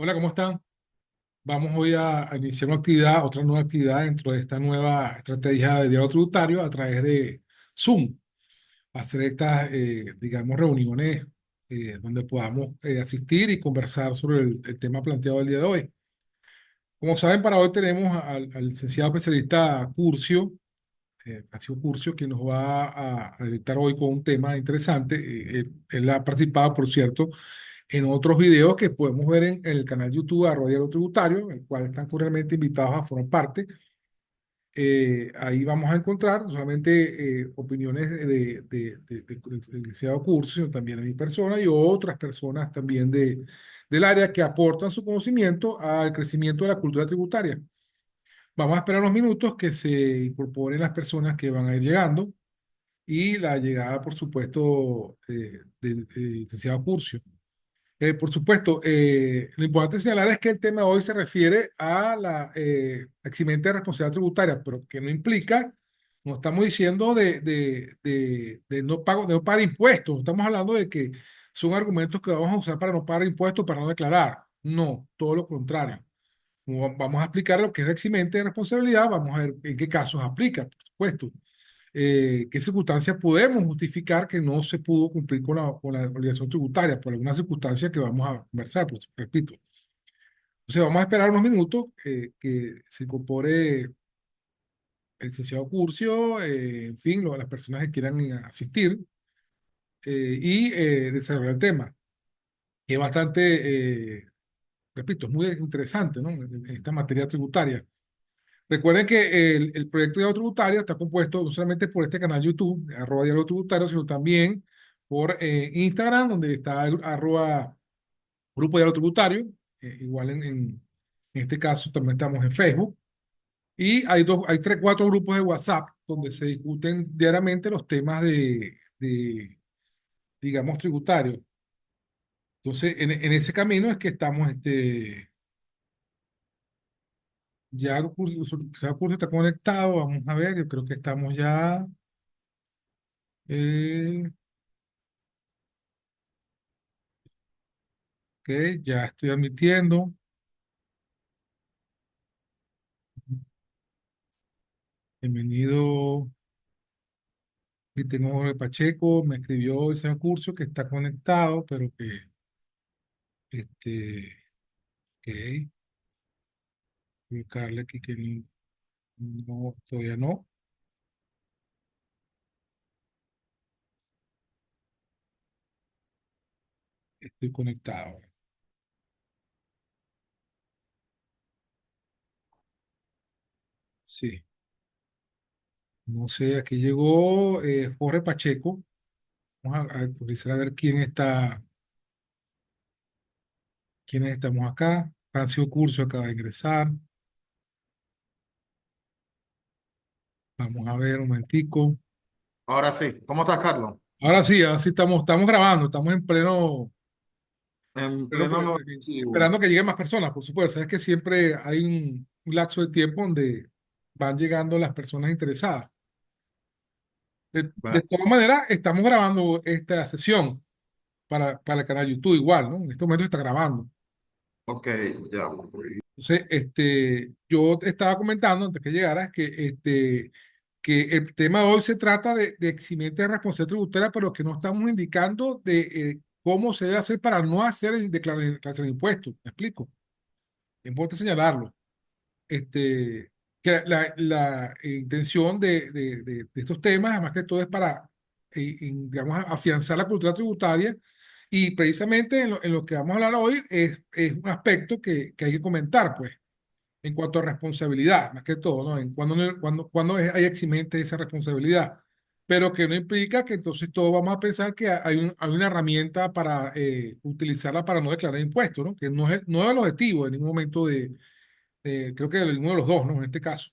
Hola, ¿cómo están? Vamos hoy a iniciar una actividad, otra nueva actividad dentro de esta nueva estrategia de diálogo tributario a través de Zoom. Hacer estas, digamos, reuniones donde podamos asistir y conversar sobre el tema planteado el día de hoy. Como saben, para hoy tenemos al licenciado especialista Curcio, Francisco Curcio, que nos va a dictar hoy con un tema interesante. Él ha participado, por cierto, en otros videos que podemos ver en el canal YouTube Arroyo Tributario, el cual están cordialmente invitados a formar parte. Ahí vamos a encontrar no solamente opiniones del licenciado Curso, sino también de mi persona y otras personas también del área que aportan su conocimiento al crecimiento de la cultura tributaria. Vamos a esperar unos minutos que se incorporen las personas que van a ir llegando y la llegada, por supuesto, del licenciado Curcio. Por supuesto, lo importante señalar es que el tema de hoy se refiere a la eximente de responsabilidad tributaria, pero que no implica, no estamos diciendo de no pago, de no pagar impuestos, no estamos hablando de que son argumentos que vamos a usar para no pagar impuestos, para no declarar. No, todo lo contrario. Como vamos a explicar lo que es la eximente de responsabilidad, vamos a ver en qué casos aplica, por supuesto. ¿Qué circunstancias podemos justificar que no se pudo cumplir con la obligación tributaria por alguna circunstancia que vamos a conversar, pues, repito. Entonces vamos a esperar unos minutos que se incorpore el licenciado Curcio, en fin, las personas que quieran asistir y desarrollar el tema, que es bastante, repito, es muy interesante, ¿no? En esta materia tributaria. Recuerden que el proyecto de diálogo tributario está compuesto no solamente por este canal YouTube, arroba diálogo tributario, sino también por Instagram, donde está arroba grupo diálogo tributario. Igual en este caso también estamos en Facebook. Y hay tres, cuatro grupos de WhatsApp donde se discuten diariamente los temas digamos, tributarios. Entonces, en ese camino es que estamos, ya el curso está conectado, vamos a ver, yo creo que estamos ya. eh, Ok, ya estoy admitiendo. Bienvenido. Y tengo Jorge Pacheco, me escribió ese curso que está conectado, pero que, ok, colocarle aquí que no, todavía no, estoy conectado. Sí, no sé, aquí llegó Jorge Pacheco. Vamos a revisar a ver quiénes estamos acá. Francisco Curso acaba de ingresar. Vamos a ver un momentico. Ahora sí, ¿cómo estás, Carlos? Ahora sí estamos grabando, estamos en pleno. En Pero, pleno esperando normativo. que lleguen más personas, por supuesto. Sabes que siempre hay un lapso de tiempo donde van llegando las personas interesadas. De Va, todas maneras, estamos grabando esta sesión para el canal YouTube igual, ¿no? En este momento está grabando. ok, ya. Entonces, yo te estaba comentando antes que llegaras que el tema de hoy se trata de eximiente de responsabilidad tributaria, pero que no estamos indicando de cómo se debe hacer para no hacer el declaración de impuestos. ¿Me explico? Es importante señalarlo. Que la intención de estos temas, además que todo es para, digamos, afianzar la cultura tributaria y precisamente en lo que vamos a hablar hoy es un aspecto que hay que comentar, pues, en cuanto a responsabilidad, más que todo, ¿no? En cuando hay eximente de esa responsabilidad, pero que no implica que entonces todos vamos a pensar que hay una herramienta para utilizarla para no declarar impuestos, ¿no? Que no es el objetivo en ningún momento creo que uno de los dos, ¿no? En este caso,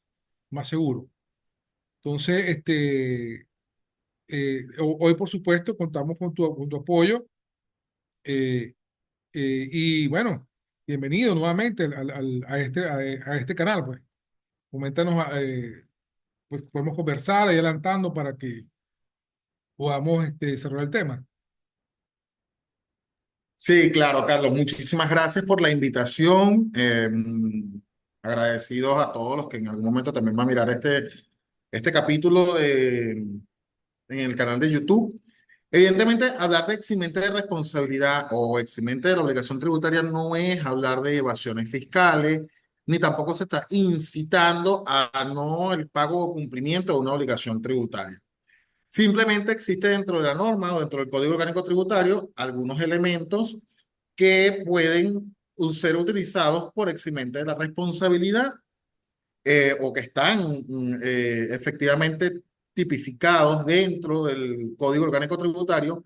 más seguro. Entonces, hoy, por supuesto, contamos con tu apoyo eh, y bueno, bienvenido nuevamente a este canal, pues. Coméntanos, pues podemos conversar ahí adelantando para que podamos desarrollar el tema. Sí, claro, Carlos, muchísimas gracias por la invitación. Agradecidos a todos los que en algún momento también van a mirar este capítulo en el canal de YouTube. Evidentemente, hablar de eximente de responsabilidad o eximente de la obligación tributaria no es hablar de evasiones fiscales, ni tampoco se está incitando a no el pago o cumplimiento de una obligación tributaria. Simplemente existe dentro de la norma o dentro del Código Orgánico Tributario algunos elementos que pueden ser utilizados por eximente de la responsabilidad o que están efectivamente tipificados dentro del Código Orgánico Tributario,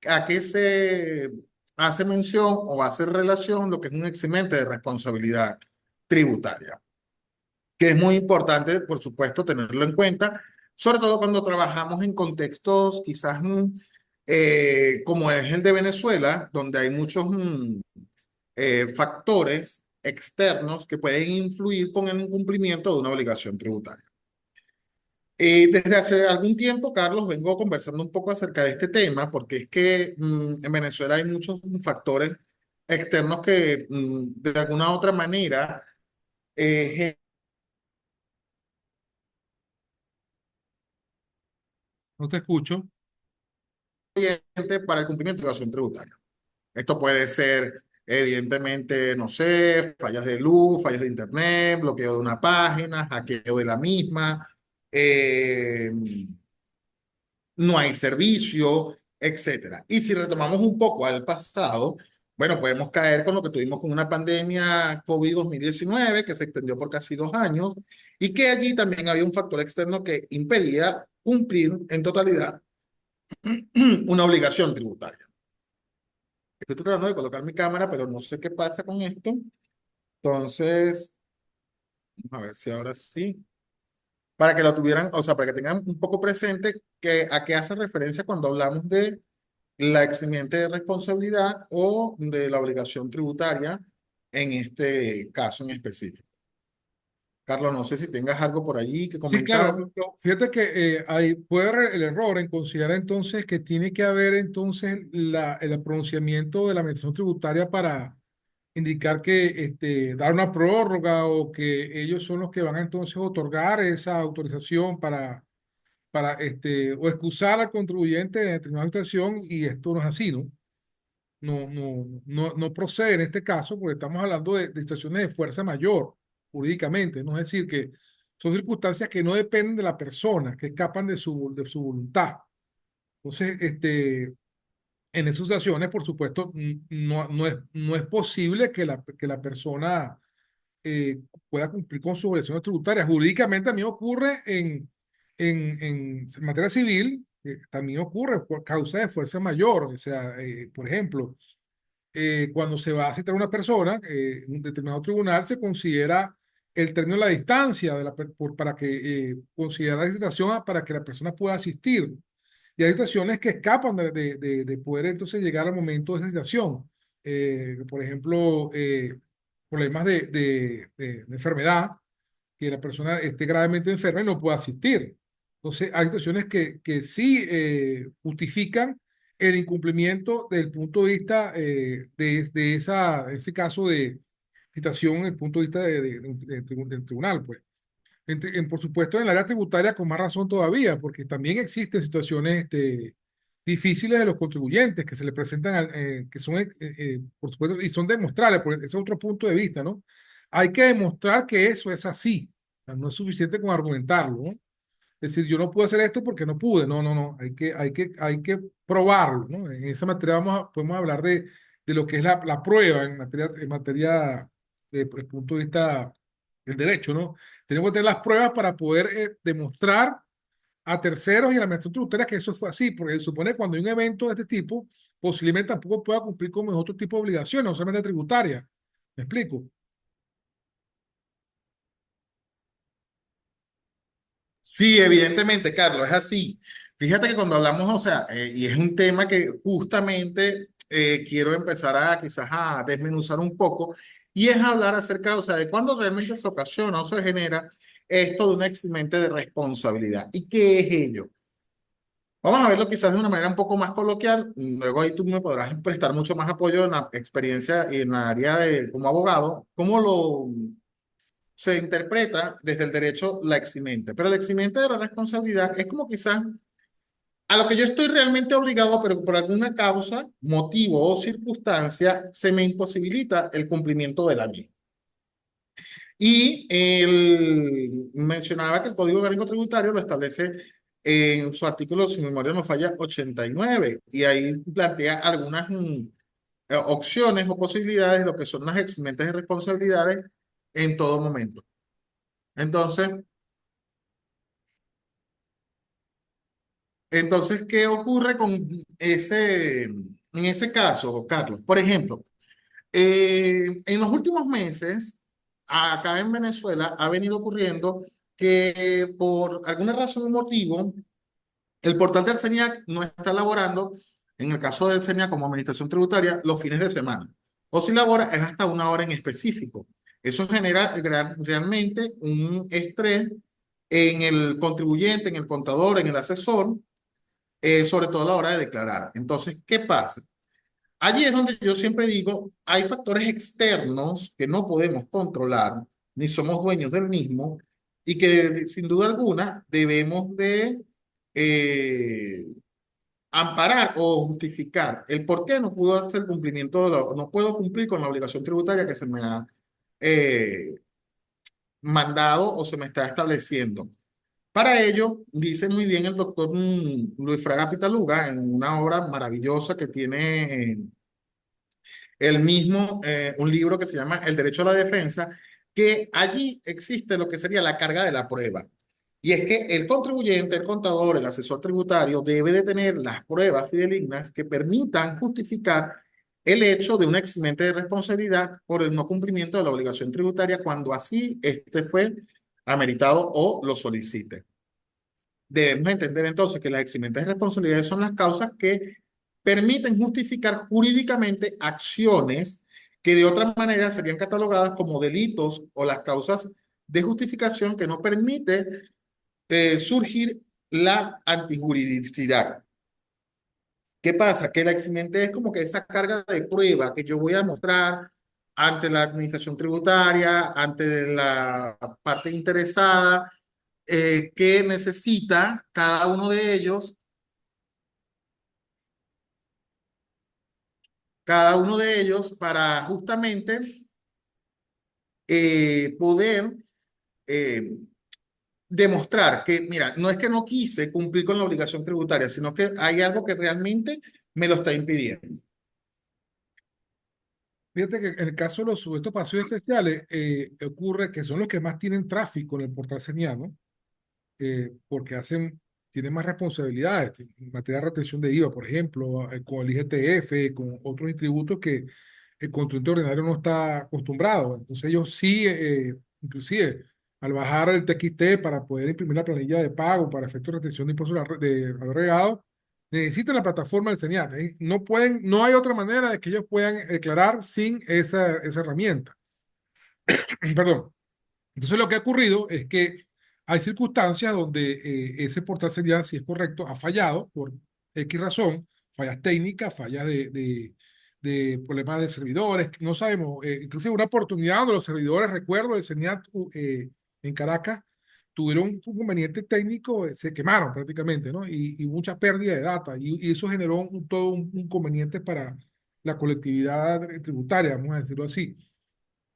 a qué se hace mención o hace relación lo que es un eximente de responsabilidad tributaria, que es muy importante, por supuesto, tenerlo en cuenta, sobre todo cuando trabajamos en contextos quizás como es el de Venezuela, donde hay muchos factores externos que pueden influir con el incumplimiento de una obligación tributaria. Desde hace algún tiempo, Carlos, vengo conversando un poco acerca de este tema, porque es que en Venezuela hay muchos factores externos que de alguna u otra manera eh, No te escucho. generan para el cumplimiento de la obligación tributaria. Esto puede ser, evidentemente, no sé, fallas de luz, fallas de internet, bloqueo de una página, hackeo de la misma, eh, no hay servicio, etcétera. Y si retomamos un poco al pasado, bueno, podemos caer con lo que tuvimos con una pandemia COVID-2019 que se extendió por casi 2 años y que allí también había un factor externo que impedía cumplir en totalidad una obligación tributaria. Estoy tratando de colocar mi cámara, pero no sé qué pasa con esto. Entonces, vamos a ver si ahora sí. Para que lo tuvieran, o sea, para que tengan un poco presente que a qué hace referencia cuando hablamos de la eximiente de responsabilidad o de la obligación tributaria en este caso en específico. Carlos, no sé si tengas algo por allí que Sí, claro. comentar. Fíjate que puede haber el error en considerar entonces que tiene que haber entonces el pronunciamiento de la administración tributaria para indicar que dar una prórroga o que ellos son los que van a entonces otorgar esa autorización para o excusar al contribuyente de determinada situación y esto no es así, ¿no? No procede en este caso porque estamos hablando de situaciones de fuerza mayor jurídicamente, ¿no? Es decir, que son circunstancias que no dependen de la persona, que escapan de su voluntad. Entonces, en esas situaciones, por supuesto, no es posible que la persona pueda cumplir con sus obligaciones tributarias. Jurídicamente también ocurre en materia civil, también ocurre por causa de fuerza mayor. O sea, por ejemplo, cuando se va a citar a una persona, en un determinado tribunal se considera el término de la distancia para que considera la citación para que la persona pueda asistir. Y hay situaciones que escapan de poder entonces llegar al momento de esa citación. Por ejemplo, problemas de enfermedad, que la persona esté gravemente enferma y no pueda asistir. Entonces, hay situaciones que sí justifican el incumplimiento del punto de vista ese caso de citación, el punto de vista del tribunal, pues. Por supuesto, en el área tributaria con más razón todavía, porque también existen situaciones difíciles de los contribuyentes que se le presentan, que son, por supuesto, y son demostrables, porque ese es otro punto de vista, ¿no? Hay que demostrar que eso es así. O sea, no es suficiente con argumentarlo, ¿no? Es decir, yo no puedo hacer esto porque no pude. No, no, no. Hay que probarlo, ¿no? En esa materia podemos hablar de lo que es la prueba en materia de punto de vista del derecho, ¿no? Tenemos que tener las pruebas para poder demostrar a terceros y a la administración tributaria que eso fue así, porque se supone que cuando hay un evento de este tipo, posiblemente tampoco pueda cumplir con otro tipo de obligaciones, no solamente tributarias. ¿Me explico? Sí, evidentemente, Carlos, es así. Fíjate que cuando hablamos, o sea, y es un tema que justamente quiero empezar a quizás a desmenuzar un poco, y es hablar acerca, o sea, de cuándo realmente se ocasiona o se genera esto de un eximente de responsabilidad. ¿Y qué es ello? Vamos a verlo quizás de una manera un poco más coloquial. Luego ahí tú me podrás prestar mucho más apoyo en la experiencia y en la área de como abogado, cómo lo se interpreta desde el derecho la eximente. Pero la eximente de la responsabilidad es como quizás a lo que yo estoy realmente obligado, pero por alguna causa, motivo o circunstancia, se me imposibilita el cumplimiento de la ley. Y él mencionaba que el Código Orgánico Tributario lo establece en su artículo, si mi memoria no falla, 89, y ahí plantea algunas opciones o posibilidades de lo que son las eximentes de responsabilidades en todo momento. Entonces, ¿qué ocurre con en ese caso, Carlos? Por ejemplo, en los últimos meses, acá en Venezuela ha venido ocurriendo que por alguna razón o motivo, el portal del CENIAC no está elaborando, en el caso del CENIAC como administración tributaria, los fines de semana. O si labora es hasta una hora en específico. Eso genera realmente un estrés en el contribuyente, en el contador, en el asesor, sobre todo a la hora de declarar. Entonces, ¿qué pasa? Allí es donde yo siempre digo, hay factores externos que no podemos controlar, ni somos dueños del mismo, y que sin duda alguna debemos de eh, amparar o justificar el por qué no puedo hacer cumplimiento, no puedo cumplir con la obligación tributaria que se me ha eh, mandado o se me está estableciendo. Para ello, dice muy bien el doctor Luis Fraga Pitaluga en una obra maravillosa que tiene el mismo, un libro que se llama El Derecho a la Defensa, que allí existe lo que sería la carga de la prueba. Y es que el contribuyente, el contador, el asesor tributario debe de tener las pruebas fidedignas que permitan justificar el hecho de un eximente de responsabilidad por el no cumplimiento de la obligación tributaria cuando así este fue ameritado o lo solicite. Debemos entender entonces que las eximentes de responsabilidades son las causas que permiten justificar jurídicamente acciones que de otra manera serían catalogadas como delitos o las causas de justificación que no permite surgir la antijuridicidad. ¿Qué pasa? Que la eximente es como que esa carga de prueba que yo voy a mostrar ante la administración tributaria, ante la parte interesada, que necesita cada uno de ellos, para justamente poder eh, demostrar que, mira, no es que no quise cumplir con la obligación tributaria, sino que hay algo que realmente me lo está impidiendo. Fíjate que en el caso de los sujetos pasivos especiales, ocurre que son los que más tienen tráfico en el portal señal, porque tienen más responsabilidades en materia de retención de IVA, por ejemplo, con el IGTF, con otros tributos que el contribuyente ordinario no está acostumbrado. Entonces ellos sí, inclusive, al bajar el TXT para poder imprimir la planilla de pago para efectos de retención de impuestos de valor agregado, necesitan la plataforma del CENIAT. No pueden, no hay otra manera de que ellos puedan declarar sin esa herramienta. Perdón. Entonces lo que ha ocurrido es que hay circunstancias donde ese portal serial, si es correcto, ha fallado por X razón, fallas técnicas, fallas de problemas de servidores, no sabemos, incluso una oportunidad donde los servidores, recuerdo, el CENIAT en Caracas, tuvieron un inconveniente técnico, se quemaron prácticamente, ¿no? Y mucha pérdida de data, y eso generó todo un inconveniente para la colectividad tributaria, vamos a decirlo así.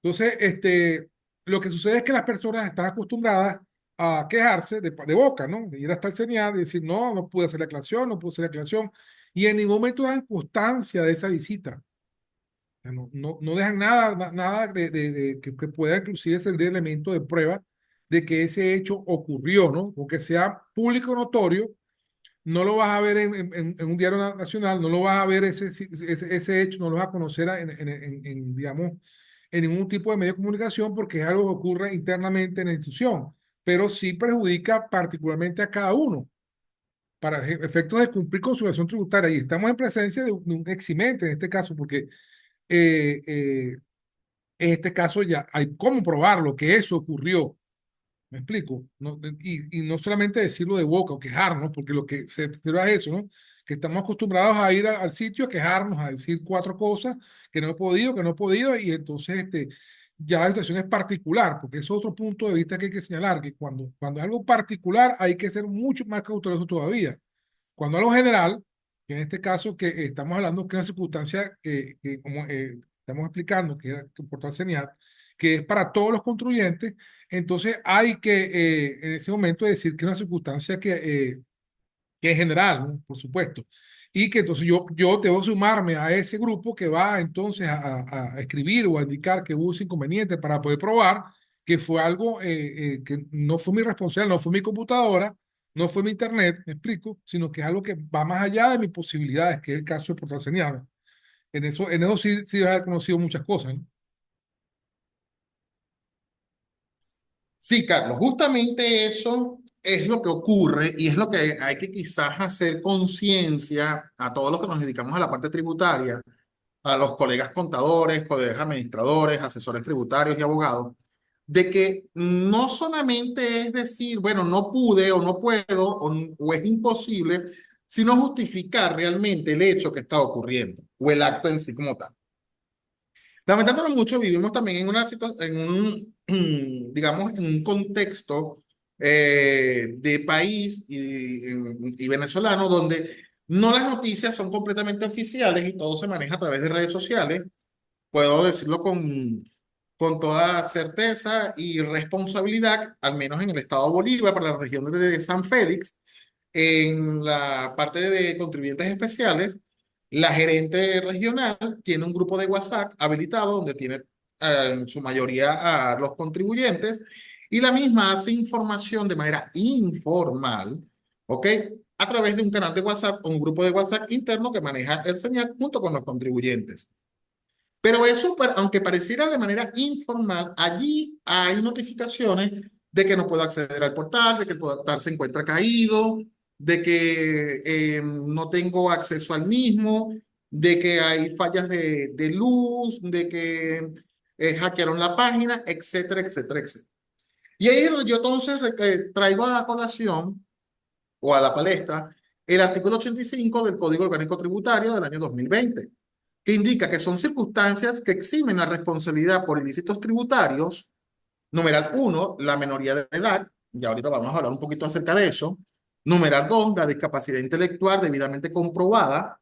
Entonces, lo que sucede es que las personas están acostumbradas a quejarse de boca, ¿no? De ir hasta el CENIAD y decir, no, no pude hacer la aclaración, no pude hacer la aclaración, y en ningún momento dan constancia de esa visita. O sea, no dejan nada que pueda inclusive ser de elemento de prueba de que ese hecho ocurrió, ¿no? Porque sea público notorio, no lo vas a ver en un diario nacional, no lo vas a ver ese hecho, no lo vas a conocer digamos, en ningún tipo de medio de comunicación porque es algo que ocurre internamente en la institución, pero sí perjudica particularmente a cada uno para efectos de cumplir con su obligación tributaria. Y estamos en presencia de un eximente en este caso, porque eh, eh, en este caso ya hay cómo probarlo, que eso ocurrió. ¿Me explico? No, y no solamente decirlo de boca o quejarnos, porque lo que se trata es eso, ¿no? Que estamos acostumbrados a ir al sitio a quejarnos, a decir cuatro cosas que no he podido, que no he podido, y entonces ya la situación es particular, porque es otro punto de vista que hay que señalar, que cuando es algo particular hay que ser mucho más cauteloso todavía. Cuando algo general, que en este caso que estamos hablando que es una circunstancia que como estamos explicando, que es el portal CENIAT, que es para todos los contribuyentes, entonces hay que en ese momento decir que es una circunstancia que es general, ¿no? Por supuesto. Y que entonces yo debo sumarme a ese grupo que va entonces a escribir o a indicar que hubo ese inconveniente para poder probar que fue algo que no fue mi responsabilidad, no fue mi computadora, no fue mi internet, me explico, sino que es algo que va más allá de mis posibilidades, que es el caso de Portal Señal. En eso sí, sí he conocido muchas cosas, ¿no? Sí, Carlos, justamente eso es lo que ocurre y es lo que hay que quizás hacer conciencia a todos los que nos dedicamos a la parte tributaria, a los colegas contadores, colegas administradores, asesores tributarios y abogados, de que no solamente es decir, bueno, no pude o no puedo o es imposible, sino justificar realmente el hecho que está ocurriendo o el acto en sí como tal. Lamentándolo mucho, vivimos también en una situación, en un, digamos, en un contexto de país y venezolano donde no las noticias son completamente oficiales y todo se maneja a través de redes sociales. Puedo decirlo con toda certeza y responsabilidad, al menos en el estado Bolívar, para la región de San Félix, en la parte de contribuyentes especiales, la gerente regional tiene un grupo de WhatsApp habilitado donde tiene en su mayoría a los contribuyentes y la misma hace información de manera informal, ¿ok? A través de un canal de WhatsApp o un grupo de WhatsApp interno que maneja el señal junto con los contribuyentes. Pero eso, aunque pareciera de manera informal, allí hay notificaciones de que no puedo acceder al portal, de que el portal se encuentra caído, de que no tengo acceso al mismo, de que hay fallas de luz, de que hackearon la página, etcétera, etcétera, etcétera. Y ahí es donde yo entonces traigo a la colación o a la palestra el artículo 85 del Código Orgánico Tributario del año 2020 que indica que son circunstancias que eximen la responsabilidad por ilícitos tributarios. Numeral uno, la minoría de edad. Ya ahorita vamos a hablar un poquito acerca de eso. Numeral 2, la discapacidad intelectual debidamente comprobada.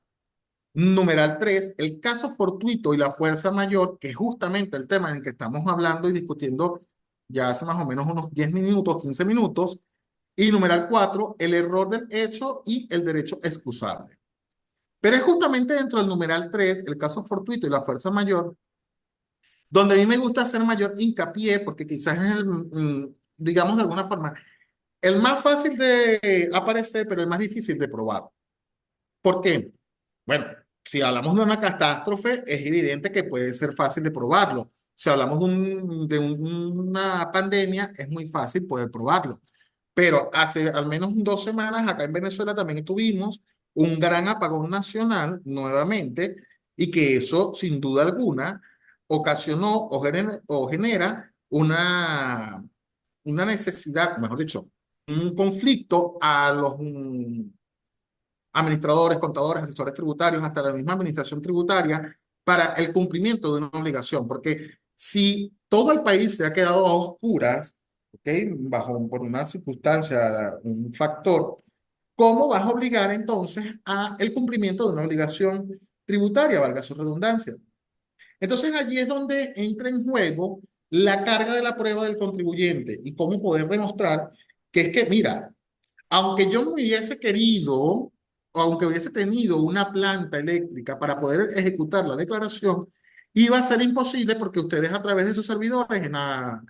Numeral 3, el caso fortuito y la fuerza mayor, que es justamente el tema en el que estamos hablando y discutiendo ya hace más o menos unos 10 minutos, 15 minutos. Y numeral 4, el error del hecho y el derecho excusable. Pero es justamente dentro del numeral 3, el caso fortuito y la fuerza mayor, donde a mí me gusta hacer mayor hincapié, porque quizás es el, digamos de alguna forma, el más fácil de aparecer, pero el más difícil de probar. ¿Por qué? Bueno, si hablamos de una catástrofe, es evidente que puede ser fácil de probarlo. Si hablamos una pandemia, es muy fácil poder probarlo. Pero hace al menos 2 semanas acá en Venezuela también tuvimos un gran apagón nacional nuevamente y que eso sin duda alguna ocasionó o genera una necesidad, mejor dicho, un conflicto a los administradores, contadores, asesores tributarios, hasta la misma administración tributaria para el cumplimiento de una obligación. Porque si todo el país se ha quedado a oscuras, ¿okay? Por una circunstancia, un factor, ¿cómo vas a obligar entonces a el cumplimiento de una obligación tributaria, valga su redundancia? Entonces allí es donde entra en juego la carga de la prueba del contribuyente y cómo poder demostrar que es que, mira, aunque yo no hubiese querido, o aunque hubiese tenido una planta eléctrica para poder ejecutar la declaración, iba a ser imposible porque ustedes a través de sus servidores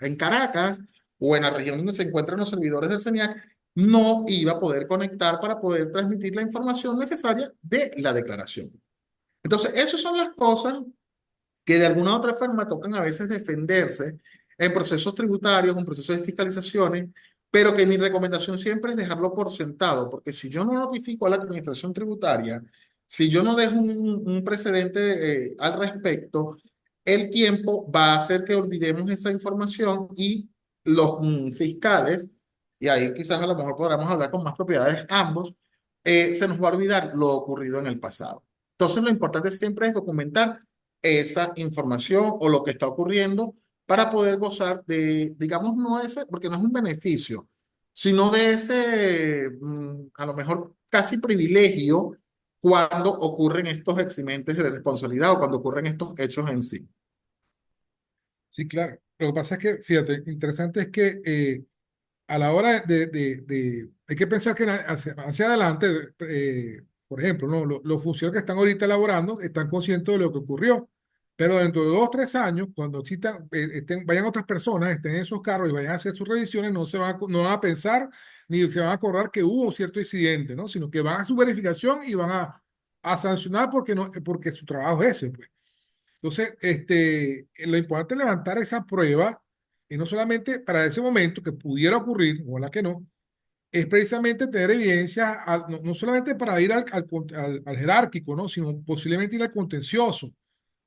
en Caracas o en la región donde se encuentran los servidores del CENIAC, no iba a poder conectar para poder transmitir la información necesaria de la declaración. Entonces, esas son las cosas que de alguna u otra forma tocan a veces defenderse en procesos tributarios, en procesos de fiscalizaciones, pero que mi recomendación siempre es dejarlo por sentado, porque si yo no notifico a la administración tributaria, si yo no dejo un precedente al respecto, el tiempo va a hacer que olvidemos esa información y los fiscales, y ahí quizás a lo mejor podamos hablar con más propiedades ambos, se nos va a olvidar lo ocurrido en el pasado. Entonces, lo importante siempre es documentar esa información o lo que está ocurriendo para poder gozar de, digamos, no ese, porque no es un beneficio, sino de ese, a lo mejor casi privilegio cuando ocurren estos eximentes de responsabilidad o cuando ocurren estos hechos en sí. Sí, claro. Lo que pasa es que, fíjate, interesante es que a la hora hay que pensar que hacia adelante, por ejemplo, ¿no? Los funcionarios que están ahorita elaborando están conscientes de lo que ocurrió, pero dentro de 2 o 3 años, cuando existan, vayan otras personas, estén en esos carros y vayan a hacer sus revisiones, no van a pensar ni se van a acordar que hubo un cierto incidente, ¿no? Sino que van a su verificación y van a sancionar porque, no, porque su trabajo es ese, pues. Entonces, lo importante es levantar esa prueba, y no solamente para ese momento que pudiera ocurrir, o la que no, es precisamente tener evidencia, no solamente para ir al jerárquico, ¿no? Sino posiblemente ir al contencioso,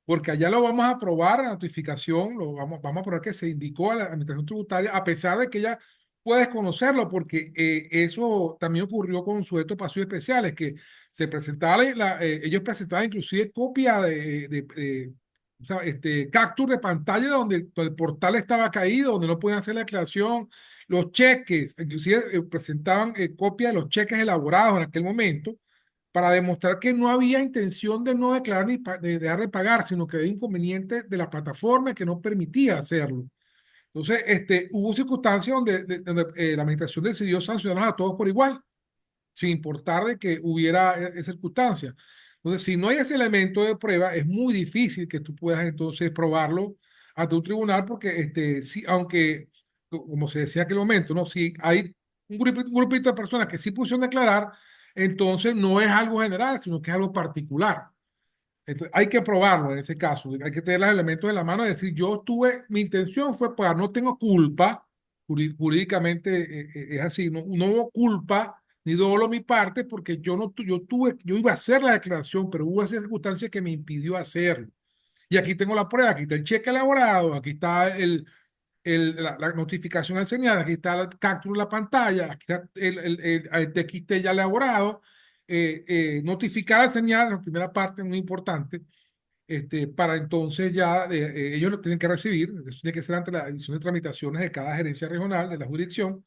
porque allá lo vamos a aprobar, la notificación, vamos a probar que se indicó a la Administración Tributaria, a pesar de que ella puede desconocerlo, porque eso también ocurrió con sujetos pasivos especiales, que se presentaba, ellos presentaban inclusive copia o sea, capture de pantalla donde el portal estaba caído, donde no podían hacer la declaración, los cheques, inclusive presentaban copia de los cheques elaborados en aquel momento para demostrar que no había intención de no declarar ni de dejar de pagar, sino que había inconveniente de la plataforma que no permitía hacerlo. Entonces, hubo circunstancias donde la administración decidió sancionar a todos por igual, sin importar de que hubiera esa circunstancia. Entonces, si no hay ese elemento de prueba, es muy difícil que tú puedas entonces probarlo ante un tribunal, porque sí, aunque, como se decía en aquel momento, ¿no? Si hay un grupito de personas que sí pusieron declarar, entonces no es algo general, sino que es algo particular. Entonces, hay que probarlo en ese caso, hay que tener los elementos en la mano y decir, yo tuve, mi intención fue pagar, no tengo culpa, jurídicamente es así, no hubo culpa ni dolo mi parte porque yo iba a hacer la declaración, pero hubo esa circunstancia que me impidió hacerlo. Y aquí tengo la prueba, aquí está el cheque elaborado, aquí está la notificación al señal, aquí está el captura de la pantalla, aquí está el TXT ya elaborado, notificar al señal, la primera parte muy importante, para entonces ya ellos lo tienen que recibir, eso tiene que ser ante la edición de tramitaciones de cada gerencia regional de la jurisdicción,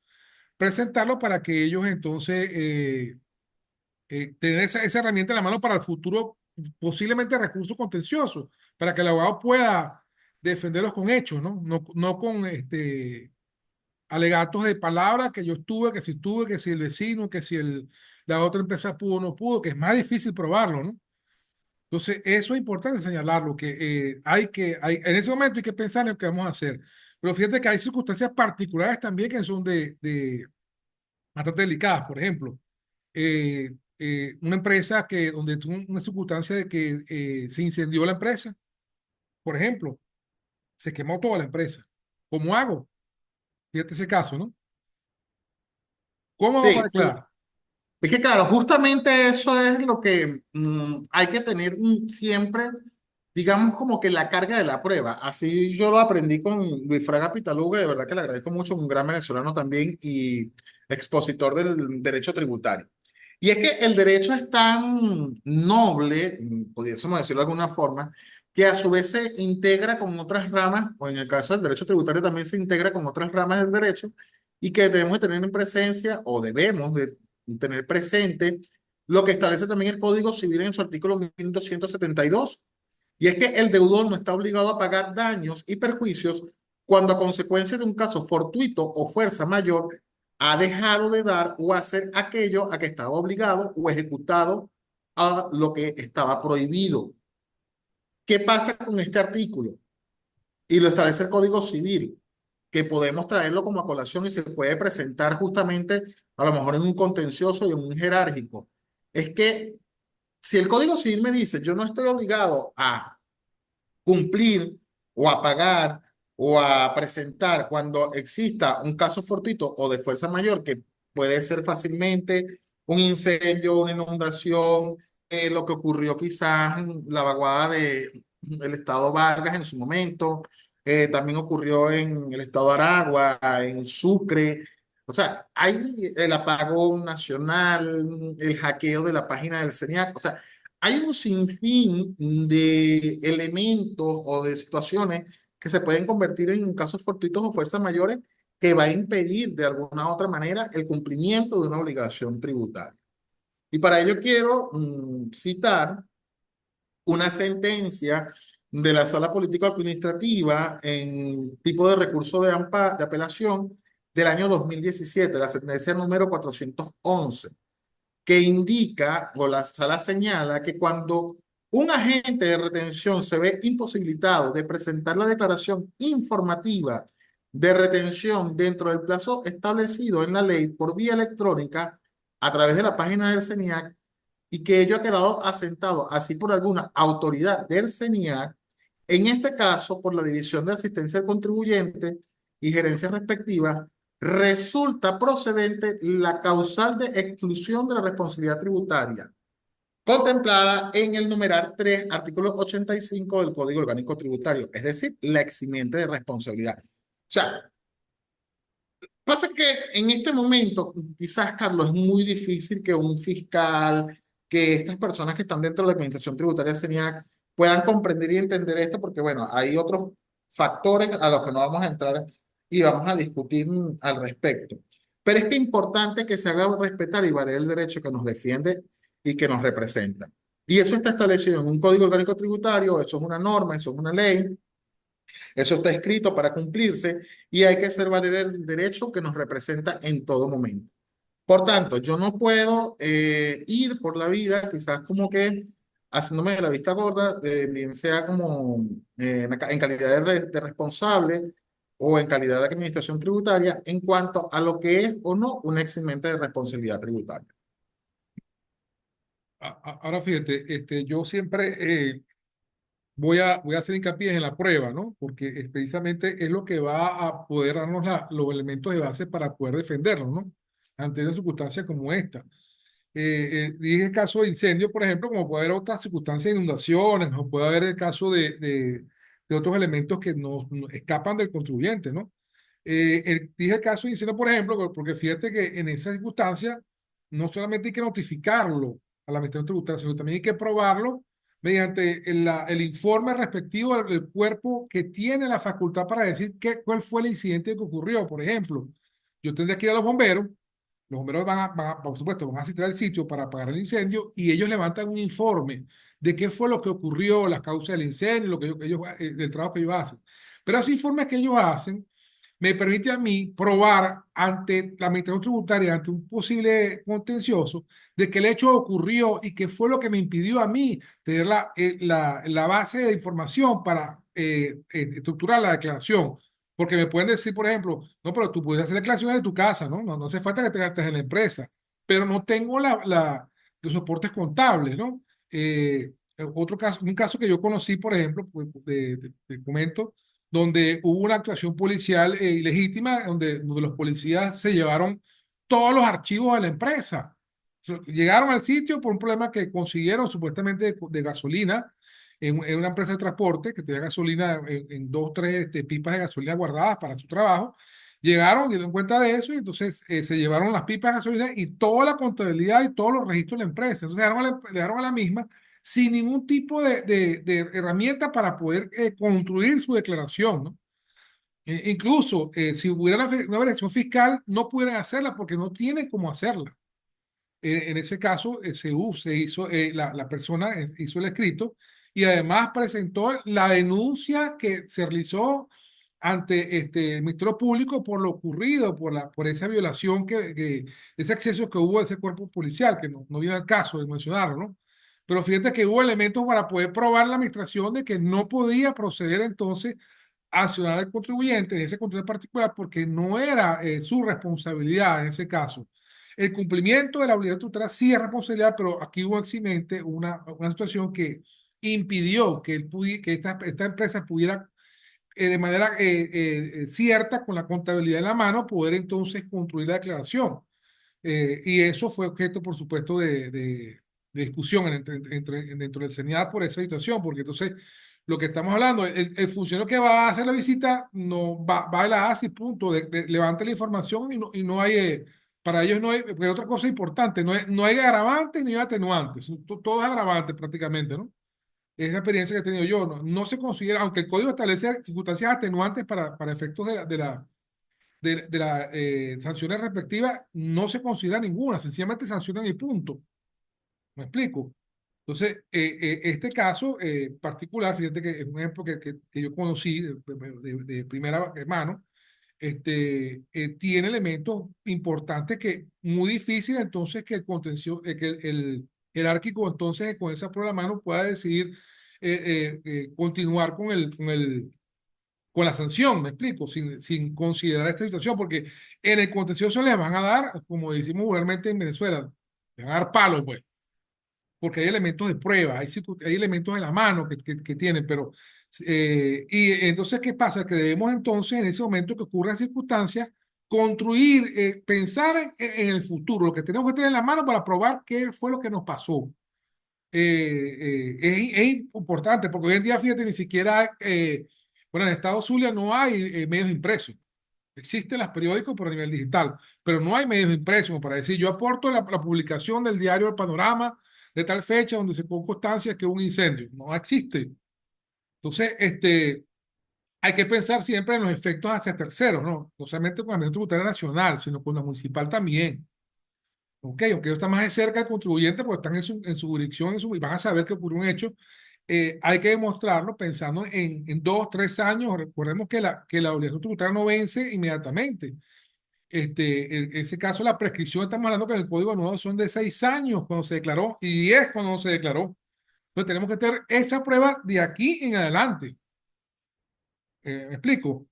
presentarlo para que ellos entonces tengan esa herramienta en la mano para el futuro, posiblemente recurso contencioso, para que el abogado pueda defenderlos con hechos, ¿no? No con alegatos de palabras que yo estuve, que si tuve, que si el vecino, que si la otra empresa pudo o no pudo, que es más difícil probarlo, ¿no? Entonces, eso es importante señalarlo, que en ese momento hay que pensar en lo que vamos a hacer. Pero fíjate que hay circunstancias particulares también que son bastante delicadas. Por ejemplo, una empresa donde tuvo una circunstancia de que se incendió la empresa, por ejemplo, se quemó toda la empresa. ¿Cómo hago? Fíjate ese caso, ¿no? ¿Cómo hago para Sí, declarar? es que claro, justamente eso es lo que hay que tener siempre, digamos, como que la carga de la prueba. Así yo lo aprendí con Luis Fraga Pitaluga, de verdad que le agradezco mucho, un gran venezolano también y expositor del derecho tributario. Y es que el derecho es tan noble, pudiésemos decirlo de alguna forma, que a su vez se integra con otras ramas, o en el caso del derecho tributario también se integra con otras ramas del derecho, y que debemos de tener en presencia, o debemos de tener presente, lo que establece también el Código Civil en su artículo 1272, y es que el deudor no está obligado a pagar daños y perjuicios cuando a consecuencia de un caso fortuito o fuerza mayor ha dejado de dar o hacer aquello a que estaba obligado o ejecutado a lo que estaba prohibido. ¿Qué pasa con este artículo? Y lo establece el Código Civil, que podemos traerlo como a colación y se puede presentar justamente a lo mejor en un contencioso y en un jerárquico. Es que si el Código Civil me dice, yo no estoy obligado a cumplir o a pagar o a presentar cuando exista un caso fortuito o de fuerza mayor que puede ser fácilmente un incendio, una inundación, lo que ocurrió quizás en la vaguada de el estado Vargas en su momento, también ocurrió en el estado de Aragua, en Sucre. O sea, hay el apagón nacional, el hackeo de la página del CENIAC. O sea, hay un sinfín de elementos o de situaciones que se pueden convertir en casos fortuitos o fuerzas mayores que va a impedir de alguna u otra manera el cumplimiento de una obligación tributaria. Y para ello quiero citar una sentencia de la Sala Político-Administrativa en tipo de recurso de apelación del año 2017, la sentencia número 411, que indica o la sala señala que cuando un agente de retención se ve imposibilitado de presentar la declaración informativa de retención dentro del plazo establecido en la ley por vía electrónica a través de la página del CENIAC, y que ello ha quedado asentado así por alguna autoridad del CENIAC, en este caso por la División de Asistencia al Contribuyente y gerencias respectivas, resulta procedente la causal de exclusión de la responsabilidad tributaria contemplada en el numeral 3, artículo 85 del Código Orgánico Tributario, es decir, la eximiente de responsabilidad. O sea, pasa que en este momento, quizás, Carlos, es muy difícil que un fiscal, que estas personas que están dentro de la administración tributaria CENIAC puedan comprender y entender esto, porque, bueno, hay otros factores a los que no vamos a entrar y vamos a discutir al respecto. Pero es que es importante que se haga respetar y valer el derecho que nos defiende y que nos representa. Y eso está establecido en un Código Orgánico Tributario, eso es una norma, eso es una ley, eso está escrito para cumplirse y hay que hacer valer el derecho que nos representa en todo momento. Por tanto, yo no puedo ir por la vida quizás como que haciéndome de la vista gorda, bien sea como en calidad de responsable o en calidad de administración tributaria en cuanto a lo que es o no una eximente de responsabilidad tributaria. Ahora fíjate, yo siempre voy a hacer hincapié en la prueba, ¿no? Porque precisamente es lo que va a poder darnos los elementos de base para poder defendernos, ¿no? Ante una circunstancia como esta. Dije el caso de incendio, por ejemplo, como puede haber otras circunstancias de inundaciones, o puede haber el caso de otros elementos que no escapan del contribuyente, ¿no? Dije el caso de incendio, por ejemplo, porque fíjate que en esa circunstancia no solamente hay que notificarlo a la Administración Tributaria, sino también hay que probarlo mediante el informe respectivo del cuerpo que tiene la facultad para decir cuál fue el incidente que ocurrió. Por ejemplo, yo tendría que ir a los bomberos por supuesto, van a asistir al sitio para apagar el incendio y ellos levantan un informe de qué fue lo que ocurrió, las causas del incendio, el trabajo que ellos hacen. Pero esos informes que ellos hacen me permite a mí probar ante la administración tributaria, ante un posible contencioso, de que el hecho ocurrió y que fue lo que me impidió a mí tener la base de información para estructurar la declaración. Porque me pueden decir, por ejemplo, no, pero tú puedes hacer declaraciones de tu casa, ¿no? No hace falta que te gastes en la empresa, pero no tengo los soportes contables, ¿no? Otro caso, un caso que yo conocí, por ejemplo, pues, de comento, donde hubo una actuación policial ilegítima, donde los policías se llevaron todos los archivos de la empresa. Llegaron al sitio por un problema que consiguieron supuestamente de gasolina en una empresa de transporte que tenía gasolina en dos o tres pipas de gasolina guardadas para su trabajo. Llegaron, dieron cuenta de eso y entonces se llevaron las pipas de gasolina y toda la contabilidad y todos los registros de la empresa. Entonces dejaron a la misma sin ningún tipo de herramienta para poder construir su declaración, ¿no? Incluso si hubiera una verificación fiscal, no pudieran hacerla porque no tienen cómo hacerla. En ese caso, se hizo, la persona hizo el escrito y además presentó la denuncia que se realizó ante el Ministerio Público por lo ocurrido, por esa violación, ese acceso que hubo a ese cuerpo policial, que no viene al caso de mencionarlo, ¿no? Pero fíjate que hubo elementos para poder probar la administración de que no podía proceder entonces a sancionar al contribuyente, en ese contribuyente particular, porque no era su responsabilidad en ese caso. El cumplimiento de la obligación tributaria sí es responsabilidad, pero aquí hubo eximente una situación que impidió que esta empresa pudiera de manera cierta, con la contabilidad en la mano, poder entonces construir la declaración. Y eso fue objeto, por supuesto, de discusión dentro del CENIAT por esa situación, porque entonces lo que estamos hablando, el funcionario que va a hacer la visita no va a la ASI, punto, levante la información y no hay, para ellos no hay, porque otra cosa importante, no hay agravantes ni atenuantes, todo es agravante prácticamente, ¿no? Es la experiencia que he tenido yo, no se considera, aunque el código establece circunstancias atenuantes para efectos de las sanciones respectivas, no se considera ninguna, sencillamente sancionan y punto. ¿Me explico? Entonces, este caso particular, fíjate que es un ejemplo que yo conocí de primera mano, tiene elementos importantes que muy difícil entonces que el contención, que el jerárquico entonces con esa prueba a la mano pueda decidir continuar con la sanción, me explico, sin considerar esta situación, porque en el contencioso les van a dar, como decimos vulgarmente en Venezuela, les van a dar palos, pues porque hay elementos de prueba, hay elementos en la mano que tienen, pero, y entonces, ¿qué pasa? Que debemos entonces, en ese momento que ocurran circunstancias, construir, pensar en el futuro, lo que tenemos que tener en la mano para probar qué fue lo que nos pasó. Es importante, porque hoy en día, fíjate, ni siquiera, bueno, en Estado Zulia no hay medios impresos. Existen los periódicos por a nivel digital, pero no hay medios impresos como para decir, yo aporto la publicación del diario El Panorama de tal fecha donde se pone constancia que hubo un incendio. No existe. Entonces, hay que pensar siempre en los efectos hacia terceros, ¿no? No solamente con la Administración Tributaria Nacional, sino con la municipal también. ¿Ok? Aunque ellos están más de cerca del contribuyente porque están en su jurisdicción y van a saber que ocurrió un hecho, hay que demostrarlo pensando en 2, 3 años. Recordemos que la obligación tributaria no vence inmediatamente. En ese caso, la prescripción, estamos hablando que en el Código Nuevo son de 6 años cuando se declaró y 10 cuando no se declaró. Entonces, tenemos que tener esa prueba de aquí en adelante. ¿Me explico?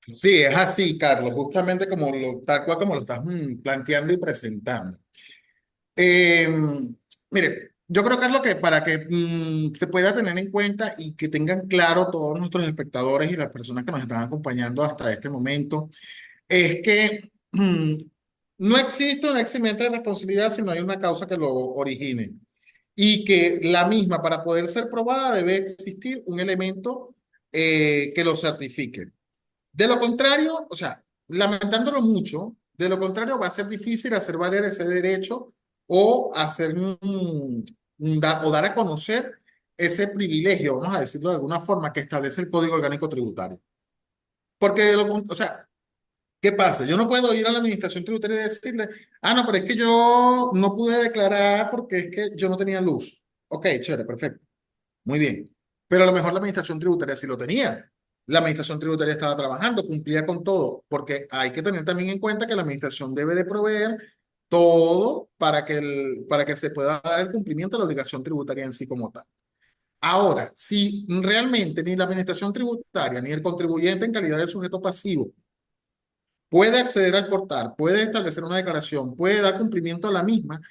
Sí, es así, Carlos, justamente tal cual como lo estás planteando y presentando. Eh, Mire, yo creo, Carlos, que para que se pueda tener en cuenta y que tengan claro todos nuestros espectadores y las personas que nos están acompañando hasta este momento, es que no existe una eximiente de responsabilidad si no hay una causa que lo origine. Y que la misma, para poder ser probada, debe existir un elemento que lo certifique. De lo contrario, o sea, lamentándolo mucho, de lo contrario va a ser difícil hacer valer ese derecho o hacer o dar a conocer ese privilegio, vamos a decirlo de alguna forma, que establece el Código Orgánico Tributario. Porque, o sea, ¿qué pasa? Yo no puedo ir a la administración tributaria y decirle, ah, no, pero es que yo no pude declarar porque es que yo no tenía luz. Ok, chévere, perfecto. Muy bien. Pero a lo mejor la administración tributaria sí lo tenía. La administración tributaria estaba trabajando, cumplía con todo, porque hay que tener también en cuenta que la administración debe de proveer todo para que se pueda dar el cumplimiento de la obligación tributaria en sí como tal. Ahora, si realmente ni la administración tributaria ni el contribuyente en calidad de sujeto pasivo puede acceder al portal, puede establecer una declaración, puede dar cumplimiento a la misma,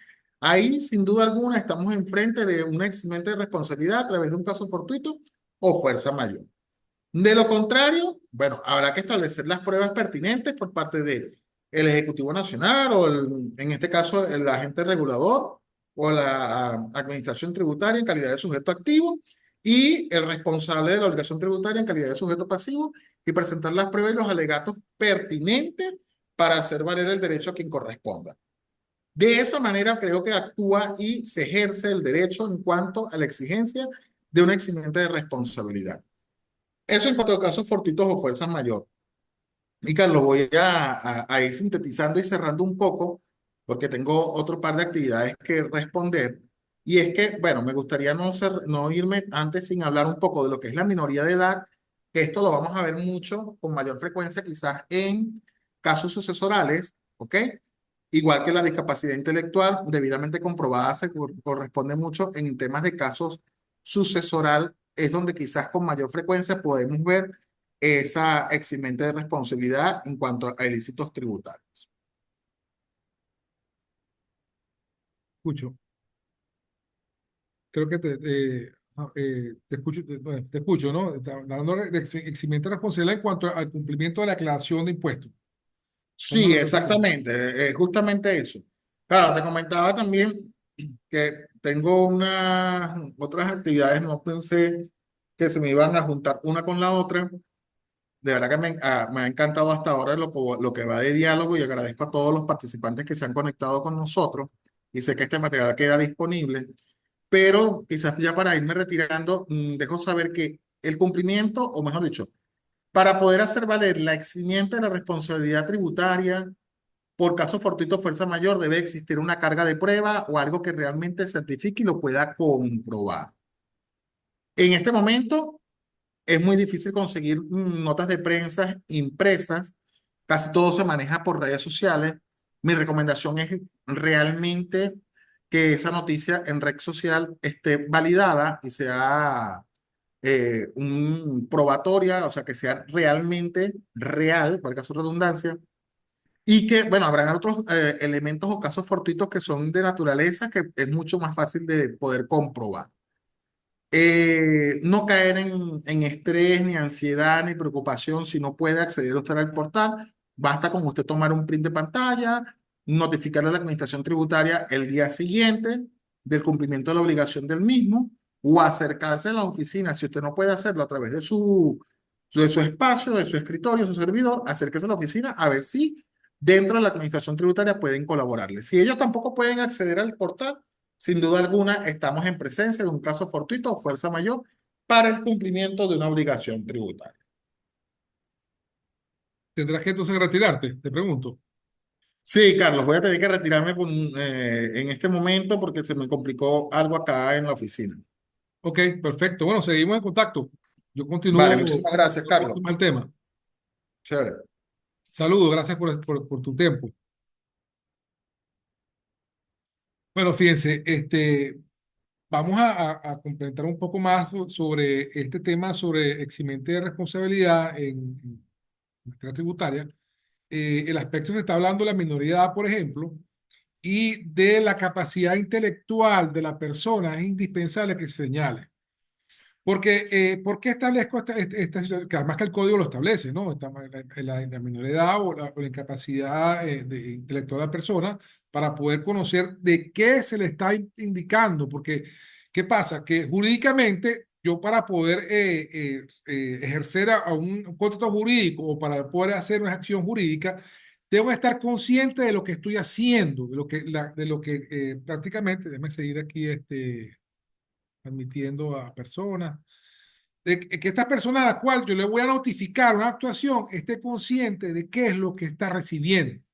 ahí sin duda alguna estamos enfrente de una eximente de responsabilidad a través de un caso fortuito o fuerza mayor. De lo contrario, bueno, habrá que establecer las pruebas pertinentes por parte del Ejecutivo Nacional o en este caso el agente regulador o la administración tributaria en calidad de sujeto activo y el responsable de la obligación tributaria en calidad de sujeto pasivo y presentar las pruebas y los alegatos pertinentes para hacer valer el derecho a quien corresponda. De esa manera creo que actúa y se ejerce el derecho en cuanto a la exigencia de un eximiente de responsabilidad. Eso en cuanto a casos fortuitos o fuerzas mayor. Y Carlos, voy a ir sintetizando y cerrando un poco, porque tengo otro par de actividades que responder. Y es que, bueno, me gustaría no irme antes sin hablar un poco de lo que es la minoría de edad, que esto lo vamos a ver mucho, con mayor frecuencia quizás en casos sucesorales, ¿ok? Igual que la discapacidad intelectual, debidamente comprobada, corresponde mucho en temas de casos sucesoral, es donde quizás con mayor frecuencia podemos ver esa eximente de responsabilidad en cuanto a ilícitos tributarios. Escucho. Creo que te escucho, bueno, te escucho, ¿no? Hablando de eximiente de responsabilidad en cuanto al cumplimiento de la declaración de impuestos. Sí, exactamente, justamente eso. Claro, te comentaba también que tengo unas otras actividades, no pensé que se me iban a juntar una con la otra. De verdad que me ha encantado hasta ahora lo que va de diálogo y agradezco a todos los participantes que se han conectado con nosotros y sé que este material queda disponible, pero quizás ya para irme retirando, dejo saber que el cumplimiento, o mejor dicho, para poder hacer valer la eximiente de la responsabilidad tributaria por caso fortuito o fuerza mayor, debe existir una carga de prueba o algo que realmente certifique y lo pueda comprobar. En este momento es muy difícil conseguir notas de prensa impresas, casi todo se maneja por redes sociales. Mi recomendación es realmente que esa noticia en red social esté validada y sea un probatoria, o sea, que sea realmente real, por caso de redundancia, y que, bueno, habrán otros elementos o casos fortuitos que son de naturaleza que es mucho más fácil de poder comprobar. No caer en estrés, ni ansiedad, ni preocupación si no puede acceder usted al portal. Basta con usted tomar un print de pantalla, notificarle a la administración tributaria el día siguiente del cumplimiento de la obligación del mismo o acercarse a la oficina. Si usted no puede hacerlo a través de su espacio, de su escritorio, su servidor, acérquese a la oficina a ver si dentro de la administración tributaria pueden colaborarle. Si ellos tampoco pueden acceder al portal, sin duda alguna, estamos en presencia de un caso fortuito o fuerza mayor para el cumplimiento de una obligación tributaria. Tendrás que entonces retirarte, te pregunto. Sí, Carlos, voy a tener que retirarme en este momento porque se me complicó algo acá en la oficina. Ok, perfecto. Bueno, seguimos en contacto. Yo Vale, continúo muchísimas gracias, un Carlos. poco más el tema. Chévere. Saludos, gracias por tu tiempo. Bueno, fíjense, vamos a complementar un poco más sobre este tema sobre eximente de responsabilidad en materia tributaria. El aspecto se está hablando de la minoría de edad, por ejemplo, y de la capacidad intelectual de la persona es indispensable que se señale. Porque, ¿por qué establezco esta situación? Que además que el código lo establece, ¿no? La menor edad o la incapacidad intelectual de la persona para poder conocer de qué se le está indicando. Porque, ¿qué pasa? Que jurídicamente, yo para poder ejercer a un contrato jurídico o para poder hacer una acción jurídica, tengo que estar consciente de lo que estoy haciendo, de lo que prácticamente, déjame seguir aquí admitiendo a personas de que esta persona a la cual yo le voy a notificar una actuación esté consciente de qué es lo que está recibiendo.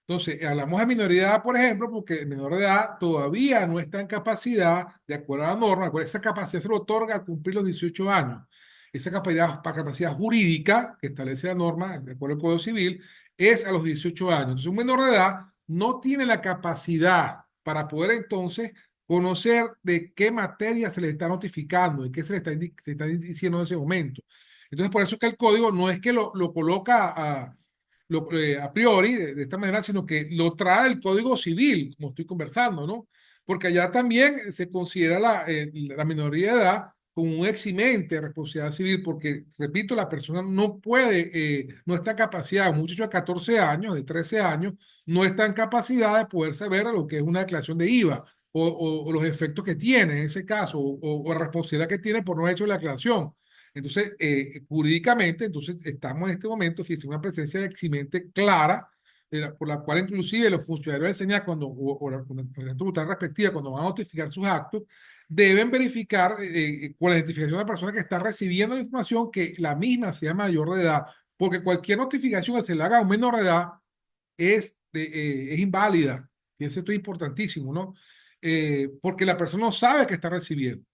Entonces, hablamos de minoría de edad, por ejemplo, porque el menor de edad todavía no está en capacidad, de acuerdo a la norma, esa capacidad se le otorga al cumplir los 18 años. Esa capacidad jurídica que establece la norma, de acuerdo al Código Civil, es a los 18 años. Entonces, un menor de edad no tiene la capacidad para poder entonces conocer de qué materia se le está notificando, de qué se está diciendo en ese momento. Entonces, por eso es que el código no es que lo coloca a priori de esta manera, sino que lo trae el Código Civil, como estoy conversando, ¿no? Porque allá también se considera la minoría de edad como un eximente de responsabilidad civil, porque, repito, la persona no puede, no está en capacidad, un muchacho de 14 años, de 13 años, no está en capacidad de poder saber lo que es una declaración de IVA o los efectos que tiene en ese caso, o la responsabilidad que tiene por no haber hecho la declaración. Entonces, jurídicamente, entonces estamos en este momento, fíjense, una presencia de eximente clara, por la cual inclusive los funcionarios de señal o la tributaria respectiva, cuando van a notificar sus actos, deben verificar con la identificación de la persona que está recibiendo la información que la misma sea mayor de edad, porque cualquier notificación que se le haga a un menor de edad es inválida. Y eso es importantísimo, ¿no? Porque la persona no sabe que está recibiendo.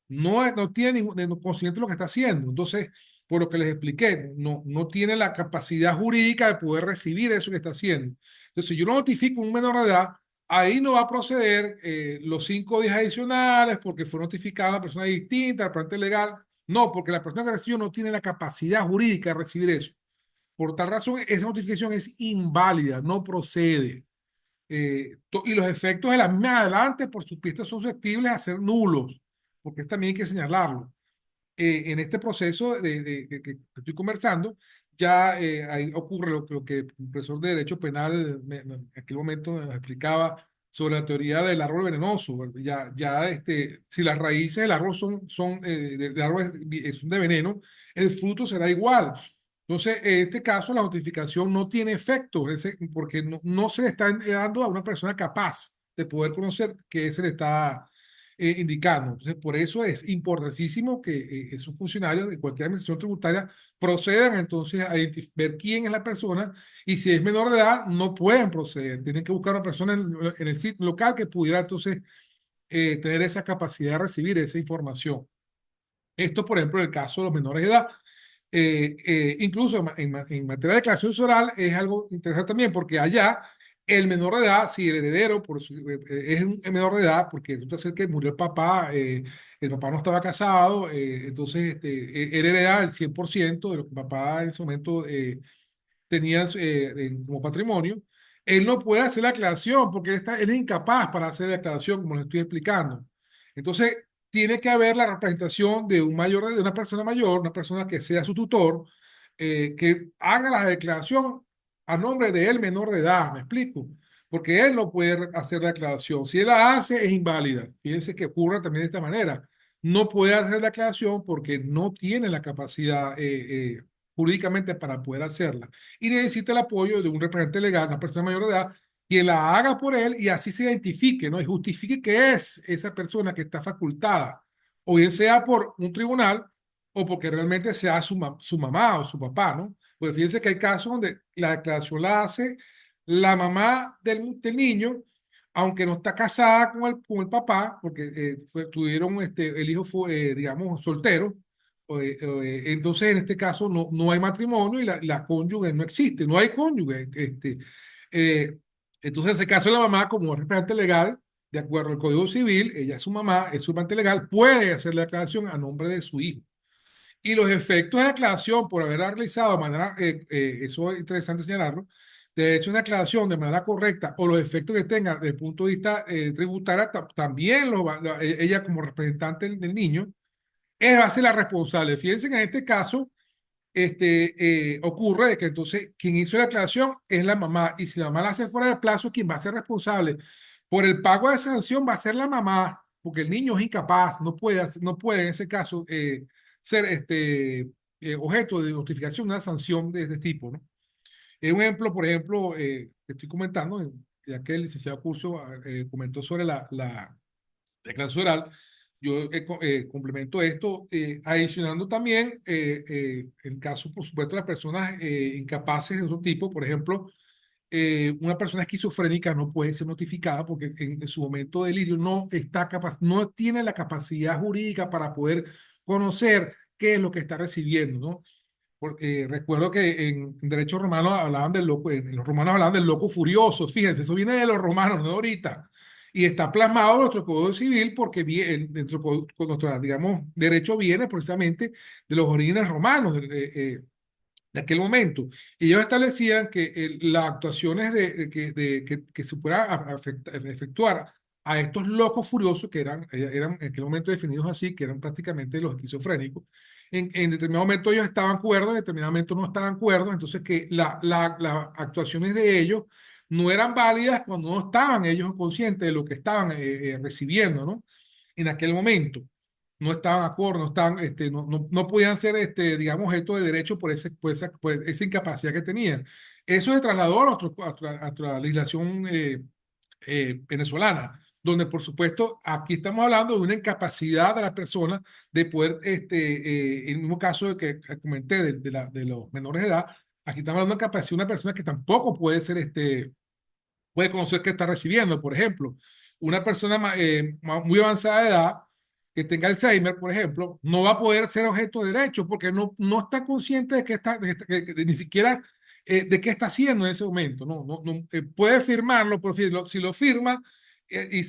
No tiene ningún consciente de lo que está haciendo. Entonces, por lo que les expliqué, no tiene la capacidad jurídica de poder recibir eso que está haciendo. Entonces, si yo lo notifico a un menor de edad, ahí no va a proceder los 5 días adicionales porque fue notificada una persona distinta, la parte legal. No, porque la persona que recibió no tiene la capacidad jurídica de recibir eso. Por tal razón, esa notificación es inválida, no procede. Y los efectos de la misma adelante, por supuesto, son susceptibles a ser nulos, porque también hay que señalarlo. En este proceso que estoy conversando, ya ahí ocurre lo que el profesor de Derecho Penal en aquel momento nos explicaba sobre la teoría del árbol venenoso. ¿Verdad? Si las raíces del árbol del árbol son de veneno, el fruto será igual. Entonces, en este caso, la notificación no tiene efecto, porque no se le está dando a una persona capaz de poder conocer qué se le está indicando. Entonces, por eso es importantísimo que esos funcionarios de cualquier administración tributaria procedan entonces a ver quién es la persona y si es menor de edad, no pueden proceder. Tienen que buscar una persona en el sitio local que pudiera entonces tener esa capacidad de recibir esa información. Esto, por ejemplo, en el caso de los menores de edad. Incluso en materia de declaración oral es algo interesante también, porque allá el menor de edad, si el heredero es un menor de edad, porque resulta ser que murió el papá no estaba casado, entonces él hereda el 100% de lo que el papá en ese momento tenía como patrimonio. Él no puede hacer la aclaración porque él es incapaz para hacer la aclaración, como le estoy explicando. Entonces, tiene que haber la representación de de una persona mayor, una persona que sea su tutor, que haga la declaración a nombre de él menor de edad, ¿me explico? Porque él no puede hacer la declaración. Si él la hace, es inválida. Fíjense que ocurre también de esta manera. No puede hacer la aclaración porque no tiene la capacidad jurídicamente para poder hacerla y necesita el apoyo de un representante legal, una persona mayor de edad, quien la haga por él y así se identifique, ¿no? Y justifique que es esa persona que está facultada, o bien sea por un tribunal o porque realmente sea su mamá o su papá, ¿no? Pues fíjense que hay casos donde la declaración la hace la mamá del niño, aunque no está casada con el papá, porque tuvieron, el hijo fue, digamos, soltero, entonces, en este caso, no hay matrimonio y la cónyuge no existe, no hay cónyuge. Eh, entonces, en ese caso, la mamá, como representante legal, de acuerdo al Código Civil, ella es su mamá, es su representante legal, puede hacer la declaración a nombre de su hijo. Y los efectos de la declaración por haberla realizado de manera, eso es interesante señalarlo, de hecho, esa declaración de manera correcta o los efectos que tenga desde el punto de vista tributario, también ella como representante del niño va a ser la responsable. Fíjense que en este caso ocurre de que entonces quien hizo la declaración es la mamá y si la mamá la hace fuera de plazo, quien va a ser responsable por el pago de sanción va a ser la mamá, porque el niño es incapaz, no puede en ese caso ser objeto de notificación de una sanción de este tipo, ¿no? Un ejemplo, por ejemplo, que estoy comentando, ya que el licenciado Curso comentó sobre la declaración oral, yo complemento esto, adicionando también el caso, por supuesto, de las personas incapaces de otro tipo, por ejemplo, una persona esquizofrénica no puede ser notificada porque en su momento de delirio no tiene la capacidad jurídica para poder conocer qué es lo que está recibiendo, ¿no? Recuerdo que en derecho romano hablaban del loco, los romanos hablaban del loco furioso, fíjense, eso viene de los romanos, no de ahorita. Y está plasmado en nuestro Código Civil porque con nuestro, digamos, derecho viene precisamente de los orígenes romanos de aquel momento. Y ellos establecían que las actuaciones que se puedan efectuar a estos locos furiosos, que eran en aquel momento definidos así, que eran prácticamente los esquizofrénicos, en determinado momento ellos estaban cuerdos, en determinado momento no estaban cuerdos, entonces que las actuaciones de ellos no eran válidas cuando no estaban ellos conscientes de lo que estaban recibiendo, ¿no? En aquel momento no estaban de acuerdo, no podían ser, digamos, objeto de derecho por esa incapacidad que tenían. Eso se trasladó a nuestra legislación venezolana, donde por supuesto aquí estamos hablando de una incapacidad de la persona de poder, en el mismo caso de que comenté de los menores de edad, aquí estamos hablando de capacidad de una persona que tampoco puede ser, puede conocer qué está recibiendo. Por ejemplo, una persona muy avanzada de edad que tenga Alzheimer, por ejemplo, no va a poder ser objeto de derecho porque no está consciente de que ni siquiera de qué está haciendo en ese momento. Puede firmarlo, pero si lo firma y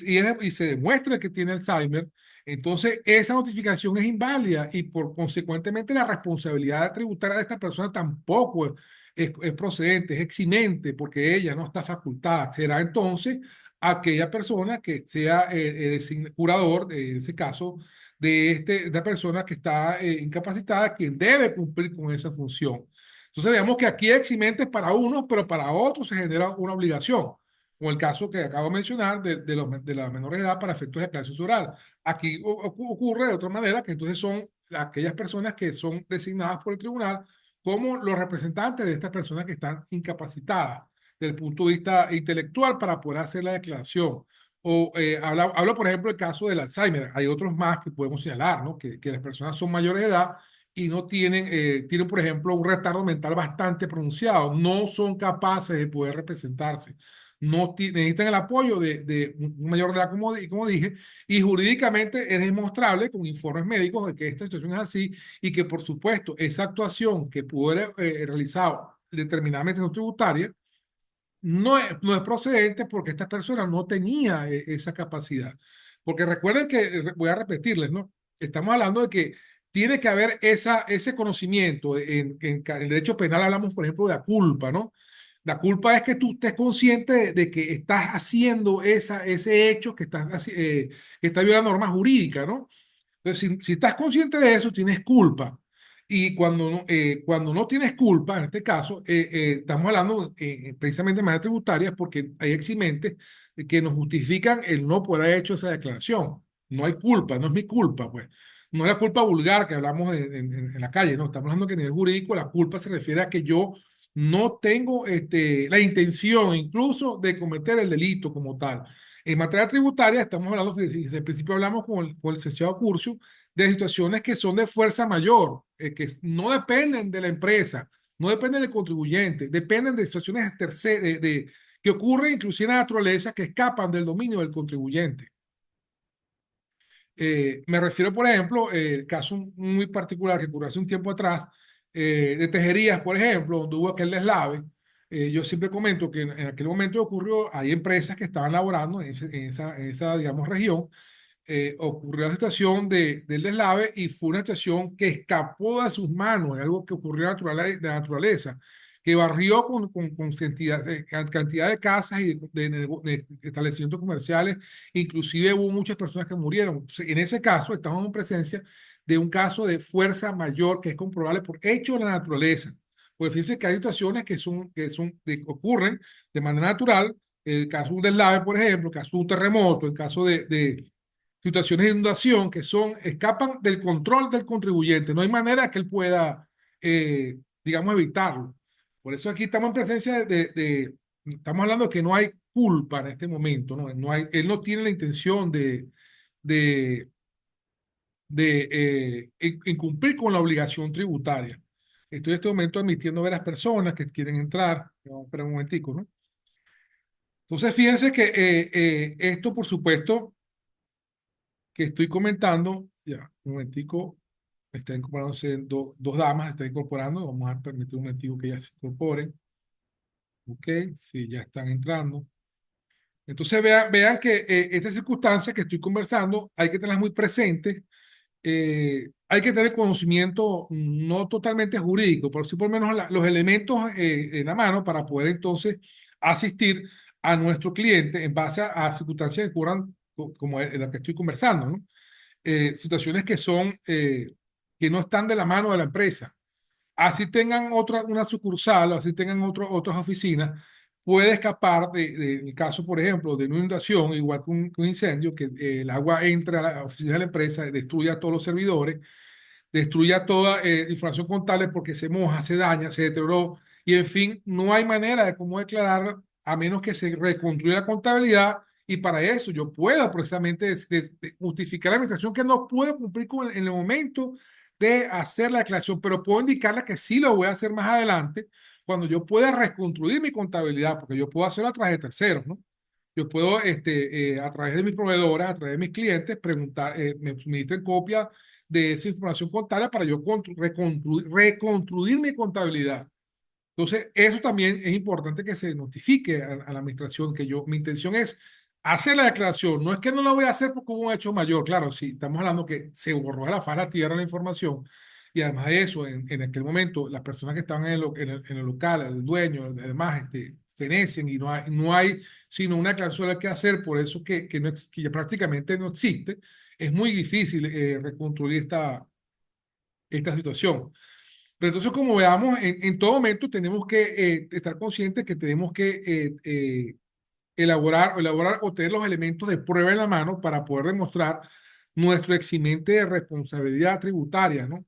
se demuestra que tiene Alzheimer, entonces esa notificación es inválida y por consecuentemente la responsabilidad tributaria de esta persona tampoco es procedente, es eximente, porque ella no está facultada. Será entonces aquella persona que sea curador, en ese caso, de esta persona que está incapacitada, quien debe cumplir con esa función. Entonces, veamos que aquí hay eximentes para unos, pero para otros se genera una obligación. como el caso que acabo de mencionar de las menores de edad para efectos de clase oral. Aquí ocurre de otra manera, que entonces son aquellas personas que son designadas por el tribunal como los representantes de estas personas que están incapacitadas desde el punto de vista intelectual para poder hacer la declaración. O hablo, por ejemplo, del caso del Alzheimer. Hay otros más que podemos señalar, ¿no? Que las personas son mayores de edad y no tienen, por ejemplo, un retardo mental bastante pronunciado. No son capaces de poder representarse. No necesitan el apoyo de un mayor de edad, como dije, y jurídicamente es demostrable con informes médicos de que esta situación es así y que, por supuesto, esa actuación que pudo haber realizado determinadamente no tributaria no es procedente porque esta persona no tenía esa capacidad. Porque recuerden que, voy a repetirles, ¿no? Estamos hablando de que tiene que haber ese conocimiento. En derecho penal hablamos, por ejemplo, de la culpa, ¿no? La culpa es que tú estés consciente de que estás haciendo ese hecho que está violando normas jurídicas, ¿no? Entonces, si estás consciente de eso, tienes culpa. Y cuando no tienes culpa, en este caso, estamos hablando precisamente de manera tributaria porque hay eximentes que nos justifican el no poder haber hecho esa declaración. No hay culpa, no es mi culpa, pues. No es la culpa vulgar que hablamos en la calle, no. Estamos hablando que a nivel jurídico la culpa se refiere a que yo no tengo la intención incluso de cometer el delito como tal. En materia tributaria, estamos hablando, desde el principio hablamos con el licenciado Curcio, de situaciones que son de fuerza mayor, que no dependen de la empresa, no dependen del contribuyente, dependen de situaciones que ocurren inclusive en la naturaleza que escapan del dominio del contribuyente. Me refiero, por ejemplo, el caso muy particular que ocurrió hace un tiempo atrás, de Tejerías, por ejemplo, donde hubo aquel deslave. Yo siempre comento que en aquel momento ocurrió, hay empresas que estaban laborando en esa, digamos, región. Ocurrió la situación del deslave y fue una situación que escapó de sus manos, es algo que ocurrió de la naturaleza, que barrió con cantidad de casas y de establecimientos comerciales, inclusive hubo muchas personas que murieron. Entonces, en ese caso, estamos en presencia de un caso de fuerza mayor que es comprobable por hecho de la naturaleza. Pues fíjense que hay situaciones que ocurren de manera natural, el caso de un deslave, por ejemplo, el caso de un terremoto, el caso de situaciones de inundación escapan del control del contribuyente. No hay manera que él pueda, digamos, evitarlo. Por eso aquí estamos en presencia estamos hablando de que no hay culpa en este momento, ¿no? Él no tiene la intención de, de incumplir con la obligación tributaria. Estoy en este momento admitiendo a las personas que quieren entrar. Vamos a esperar un momentico, ¿no? Entonces, fíjense que esto, por supuesto, que estoy comentando, ya, un momentico, está incorporándose dos damas, está incorporando, vamos a permitir un momentico que ya se incorporen, ok, sí, ya están entrando. Entonces vean que estas circunstancias que estoy conversando hay que tenerlas muy presentes, hay que tener conocimiento no totalmente jurídico, pero sí por lo menos los elementos en la mano para poder entonces asistir a nuestro cliente en base a circunstancias que ocurran como la que estoy conversando, ¿no? Situaciones que no están de la mano de la empresa. Así tengan una sucursal, así tengan otras oficinas, puede escapar del caso, por ejemplo, de una inundación, igual que un incendio, que el agua entra a la oficina de la empresa, destruya todos los servidores, destruya toda información contable porque se moja, se daña, se deterioró, y en fin, no hay manera de cómo declarar a menos que se reconstruya la contabilidad, y para eso yo pueda precisamente justificar la administración que no puedo cumplir en el momento de hacer la declaración, pero puedo indicarle que sí lo voy a hacer más adelante cuando yo pueda reconstruir mi contabilidad, porque yo puedo hacerlo a través de terceros, ¿no? Yo puedo, a través de mis proveedores, a través de mis clientes, preguntar, me suministren copia de esa información contable para yo reconstruir mi contabilidad. Entonces, eso también es importante que se notifique a la administración, mi intención es hacer la declaración. No es que no lo voy a hacer porque hubo un hecho mayor. Claro, sí, estamos hablando que se borró de la faz de la tierra la información. Y además de eso, en aquel momento, las personas que estaban en el local, el dueño, además, fenecen y no hay sino una declaración que hacer, por eso que ya prácticamente no existe. Es muy difícil reconstruir esta situación. Pero entonces, como veamos, en todo momento tenemos que estar conscientes que tenemos que elaborar o tener los elementos de prueba en la mano para poder demostrar nuestro eximente de responsabilidad tributaria, ¿no?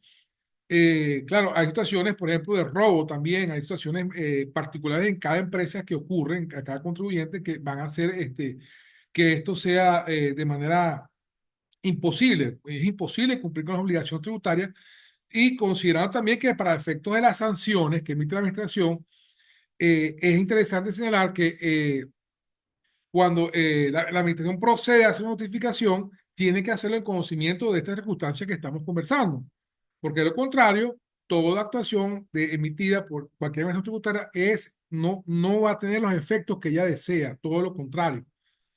Claro, hay situaciones, por ejemplo, de robo también, hay situaciones particulares en cada empresa que ocurren, a cada contribuyente que van a hacer que esto sea de manera imposible. Es imposible cumplir con las obligaciones tributarias y considerando también que para efectos de las sanciones que emite la administración, es interesante señalar que cuando la administración procede a hacer una notificación, tiene que hacerlo en conocimiento de estas circunstancias que estamos conversando, porque de lo contrario, toda actuación emitida por cualquier administración tributaria no va a tener los efectos que ella desea, todo lo contrario.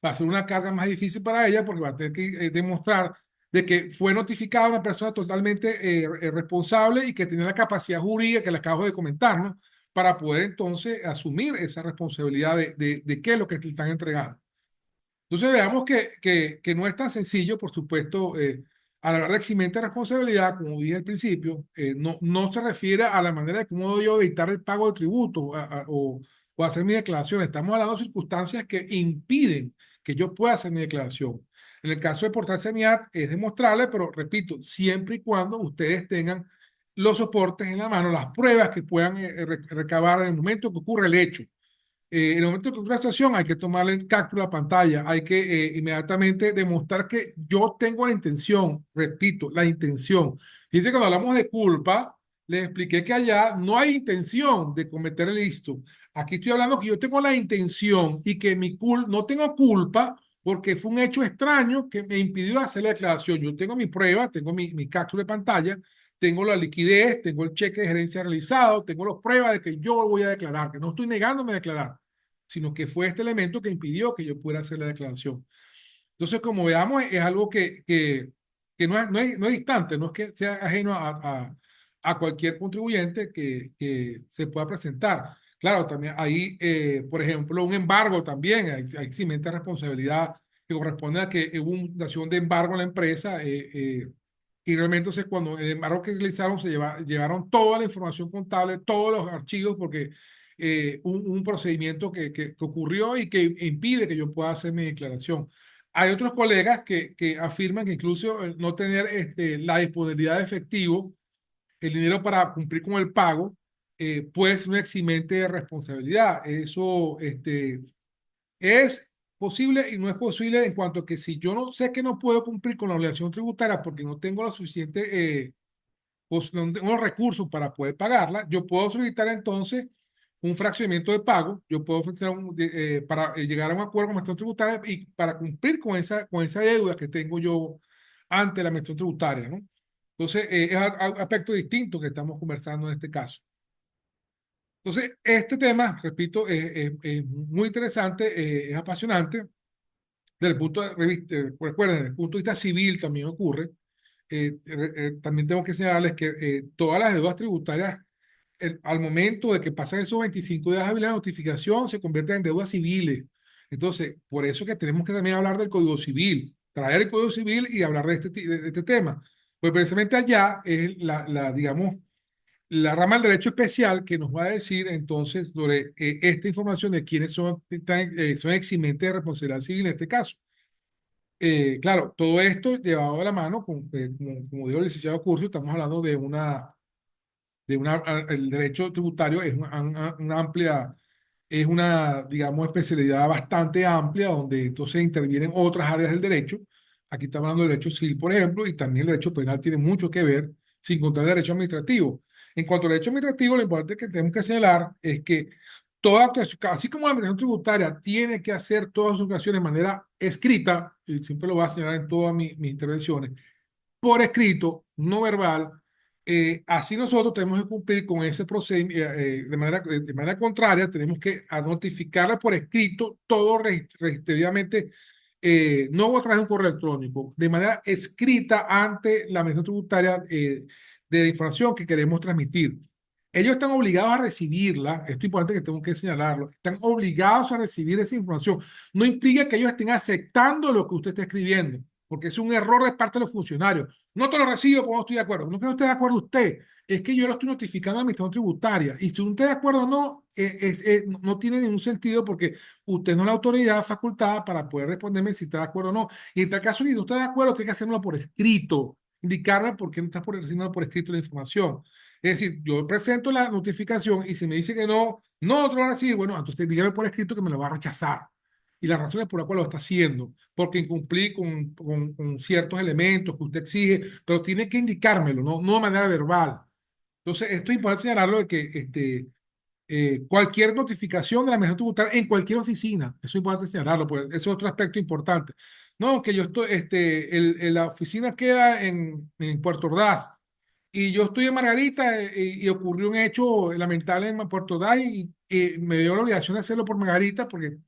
Va a ser una carga más difícil para ella porque va a tener que demostrar de que fue notificada una persona totalmente responsable y que tiene la capacidad jurídica que le acabo de comentar, ¿no? Para poder entonces asumir esa responsabilidad de qué es lo que te están entregando. Entonces veamos que no es tan sencillo, por supuesto, a la hora de eximente de responsabilidad, como dije al principio, no se refiere a la manera de cómo yo evitar el pago de tributo o hacer mi declaración. Estamos hablando de circunstancias que impiden que yo pueda hacer mi declaración. En el caso de portal sanidad es demostrable, pero repito, siempre y cuando ustedes tengan los soportes en la mano, las pruebas que puedan recabar en el momento que ocurre el hecho. En el momento de ocurre la situación hay que tomarle el captura a la pantalla, hay que inmediatamente demostrar que yo tengo la intención, repito, la intención. Dice cuando hablamos de culpa, les expliqué que allá no hay intención de cometer el ilícito. Aquí estoy hablando que yo tengo la intención y que no tengo culpa porque fue un hecho extraño que me impidió hacer la declaración. Yo tengo mi prueba, tengo mi captura de pantalla, tengo la liquidez, tengo el cheque de gerencia realizado, tengo las pruebas de que yo voy a declarar, que no estoy negándome a declarar, sino que fue este elemento que impidió que yo pudiera hacer la declaración. Entonces, como veamos, es algo que no es distante, no es que sea ajeno a cualquier contribuyente que se pueda presentar. Claro, también hay, por ejemplo, un embargo también, hay eximente de responsabilidad que corresponde a que hubo una acción de embargo en la empresa y realmente entonces cuando el embargo que realizaron llevaron toda la información contable, todos los archivos, porque un procedimiento que ocurrió y que impide que yo pueda hacer mi declaración. Hay otros colegas que afirman que incluso no tener la disponibilidad de efectivo, el dinero para cumplir con el pago, puede ser un eximente de responsabilidad. Eso es posible y no es posible en cuanto a que si yo no sé que no puedo cumplir con la obligación tributaria porque no tengo la suficiente pues no tengo los recursos para poder pagarla, yo puedo solicitar entonces un fraccionamiento de pago, yo puedo solicitar para llegar a un acuerdo con la administración tributaria y para cumplir con esa deuda que tengo yo ante la administración tributaria, ¿no? Entonces, es aspecto distinto que estamos conversando en este caso. Entonces, este tema, repito, es muy interesante, es apasionante. Desde el punto recuerden, desde el punto de vista civil también ocurre. También tengo que señalarles que todas las deudas tributarias, al momento de que pasan esos 25 días hábiles de notificación, se convierten en deudas civiles. Entonces, por eso que tenemos que también hablar del Código Civil, traer el Código Civil y hablar de este tema. Pues precisamente allá es digamos, la rama del derecho especial que nos va a decir entonces sobre esta información de quiénes son eximentes de responsabilidad civil en este caso. Claro, todo esto llevado de la mano, como dijo el licenciado Curcio, estamos hablando el derecho tributario es una amplia, es una, digamos, especialidad bastante amplia donde entonces intervienen otras áreas del derecho. Aquí estamos hablando del derecho civil, por ejemplo, y también el derecho penal tiene mucho que ver, sin contar el derecho administrativo. En cuanto al derecho administrativo, lo importante que tenemos que señalar es que toda actuación, así como la administración tributaria tiene que hacer todas sus acciones de manera escrita, y siempre lo voy a señalar en todas mis intervenciones, por escrito, no verbal, así nosotros tenemos que cumplir con ese procedimiento de manera contraria, tenemos que notificarle por escrito todo registrativamente, no a través de un correo electrónico, de manera escrita ante la administración tributaria de la información que queremos transmitir. Ellos están obligados a recibirla, esto es importante que tengo que señalarlo, están obligados a recibir esa información. No implica que ellos estén aceptando lo que usted está escribiendo, porque es un error de parte de los funcionarios. No te lo recibo porque no estoy de acuerdo. No es que no esté de acuerdo usted, es que yo lo estoy notificando a la administración tributaria. Y si usted está de acuerdo o no, no tiene ningún sentido porque usted no es la autoridad facultada para poder responderme si está de acuerdo o no. Y en tal caso, si no está de acuerdo, tiene que hacérmelo por escrito, indicarme por qué no está haciendo por escrito la información. Es decir, yo presento la notificación y si me dice que no, no te lo va a recibir, bueno, entonces dígame por escrito que me lo va a rechazar. Y las razones por las cuales lo está haciendo, porque incumplí con ciertos elementos que usted exige, pero tiene que indicármelo, no de manera verbal. Entonces, esto es importante señalarlo de que cualquier notificación de la administración tributaria en cualquier oficina, eso es importante señalarlo, pues eso es otro aspecto importante. No, que yo estoy, la oficina queda en Puerto Ordaz y yo estoy en Margarita y ocurrió un hecho lamentable en Puerto Ordaz y me dio la obligación de hacerlo por Margarita porque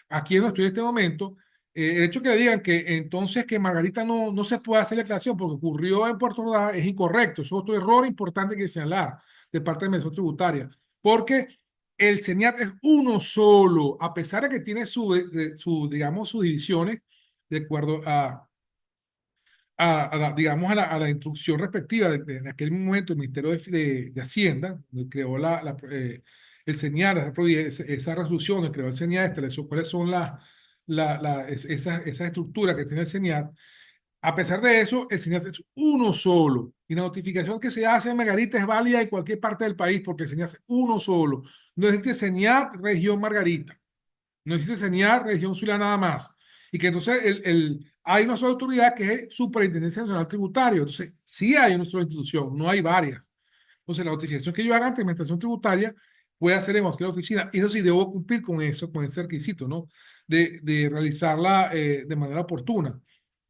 aquí donde estoy en este momento, el hecho que le digan que entonces que Margarita no se puede hacer la declaración porque ocurrió en Puerto Ordaz es incorrecto. Eso es otro error importante que señalar de parte de la Administración Tributaria porque el CENIAT es uno solo, a pesar de que tiene digamos, sus divisiones de acuerdo digamos, a la instrucción respectiva de aquel momento el Ministerio de Hacienda, donde creó el CENIAT, esa resolución, donde creó el CENIAT, estableció cuáles son esas estructuras que tiene el CENIAT. A pesar de eso, el CENIAT es uno solo. Y la notificación que se hace en Margarita es válida en cualquier parte del país porque el CENIAT es uno solo. No existe CENIAT región Margarita. No existe CENIAT región Zulia nada más. Y que entonces hay una sola autoridad que es Superintendencia Nacional Tributaria. Entonces, sí hay una sola institución, no hay varias. Entonces, la notificación que yo haga ante Administración Tributaria puede hacer en cualquier oficina. Y eso sí, debo cumplir con eso, con ese requisito, ¿no? De realizarla de manera oportuna.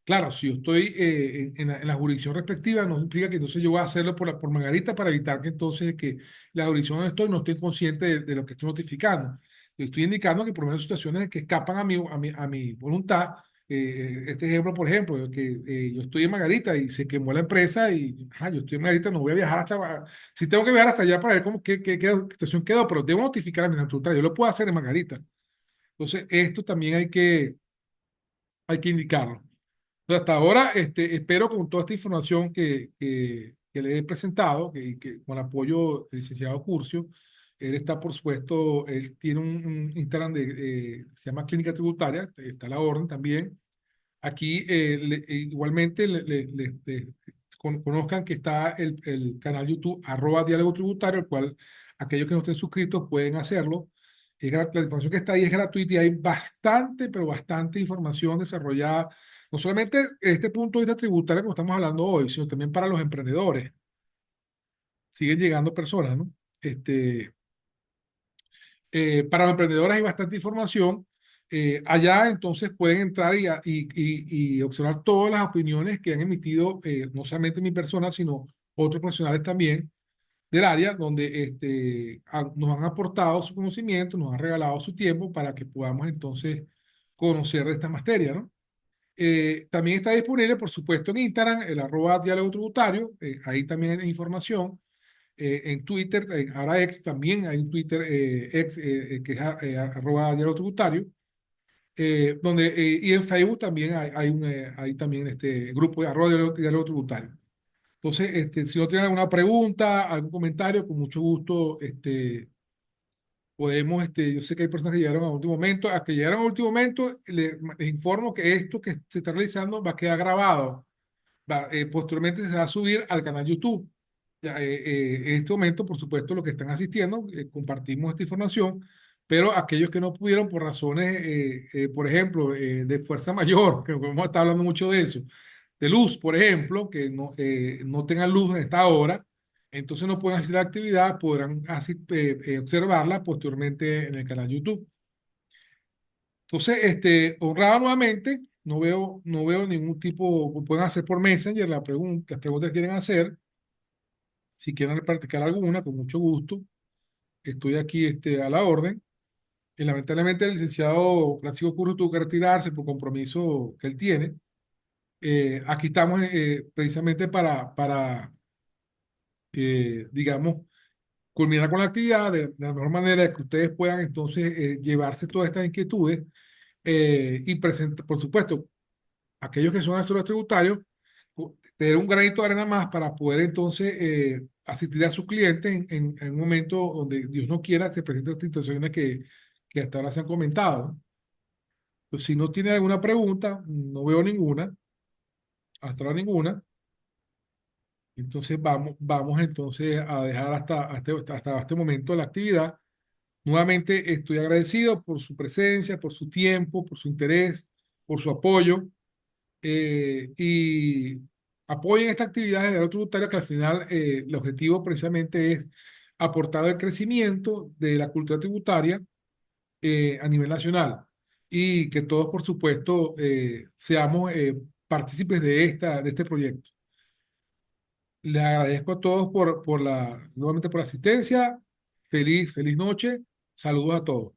Claro, si yo estoy en la jurisdicción respectiva, no implica que entonces yo voy a hacerlo por Margarita para evitar que entonces que la jurisdicción donde estoy no esté consciente de lo que estoy notificando. Yo estoy indicando que por lo menos situaciones que escapan a mi voluntad. Este ejemplo, por ejemplo, que yo estoy en Margarita y se quemó la empresa y yo estoy en Margarita, no voy a viajar hasta. Si tengo que viajar hasta allá para ver qué situación quedó, pero debo notificar a mi tributaria. Yo lo puedo hacer en Margarita. Entonces, esto también hay que indicarlo. Pero hasta ahora, espero con toda esta información que le he presentado, que con apoyo del licenciado Curcio, él está, por supuesto, él tiene un Instagram se llama Clínica Tributaria, está a la orden también. Aquí, igualmente, conozcan que está el canal YouTube, @Diálogo Tributario, el cual aquellos que no estén suscritos pueden hacerlo. La información que está ahí es gratuita y hay bastante, pero bastante información desarrollada, no solamente en este punto de vista tributario como estamos hablando hoy, sino también para los emprendedores. Siguen llegando personas, ¿no? Para los emprendedores hay bastante información. Allá entonces pueden entrar y observar todas las opiniones que han emitido, no solamente mi persona, sino otros profesionales también del área, donde nos han aportado su conocimiento, nos han regalado su tiempo para que podamos entonces conocer de esta materia, ¿no? También está disponible, por supuesto, en Instagram, el @diálogo tributario, ahí también hay información en Twitter, ahora ex también hay un Twitter ex que es @diálogo tributario, y en Facebook también hay también este grupo de @diálogo tributario. Entonces, si no tienen alguna pregunta, algún comentario, con mucho gusto, podemos, yo sé que hay personas que llegaron a último momento, a que llegaron a último momento, les informo que esto que se está realizando va a quedar grabado. Posteriormente se va a subir al canal YouTube. Ya, en este momento, por supuesto, los que están asistiendo, compartimos esta información, pero aquellos que no pudieron por razones, por ejemplo, de fuerza mayor, que vamos a estar hablando mucho de eso, de luz, por ejemplo, que no tengan luz en esta hora, entonces no pueden hacer la actividad, podrán observarla posteriormente en el canal YouTube. Entonces, honrado nuevamente, no veo ningún tipo, pueden hacer por Messenger las preguntas que quieren hacer, si quieren practicar alguna, con mucho gusto, estoy aquí a la orden. Y lamentablemente el licenciado Francisco Curro tuvo que retirarse por compromiso que él tiene. Aquí estamos precisamente para digamos, culminar con la actividad de la mejor manera que ustedes puedan entonces llevarse todas estas inquietudes y presentar, por supuesto, aquellos que son asesores tributarios, tener un granito de arena más para poder entonces asistir a sus clientes en un momento donde Dios no quiera se presenten estas situaciones que hasta ahora se han comentado, ¿no? Pues si no tiene alguna pregunta, no veo ninguna, hasta ahora ninguna. Entonces vamos entonces a dejar hasta este momento la actividad. Nuevamente estoy agradecido por su presencia, por su tiempo, por su interés, por su apoyo, y apoyen esta actividad de derecho tributario que al final el objetivo precisamente es aportar al crecimiento de la cultura tributaria a nivel nacional y que todos, por supuesto, seamos partícipes de este proyecto. Les agradezco a todos nuevamente por la asistencia. Feliz noche. Saludos a todos.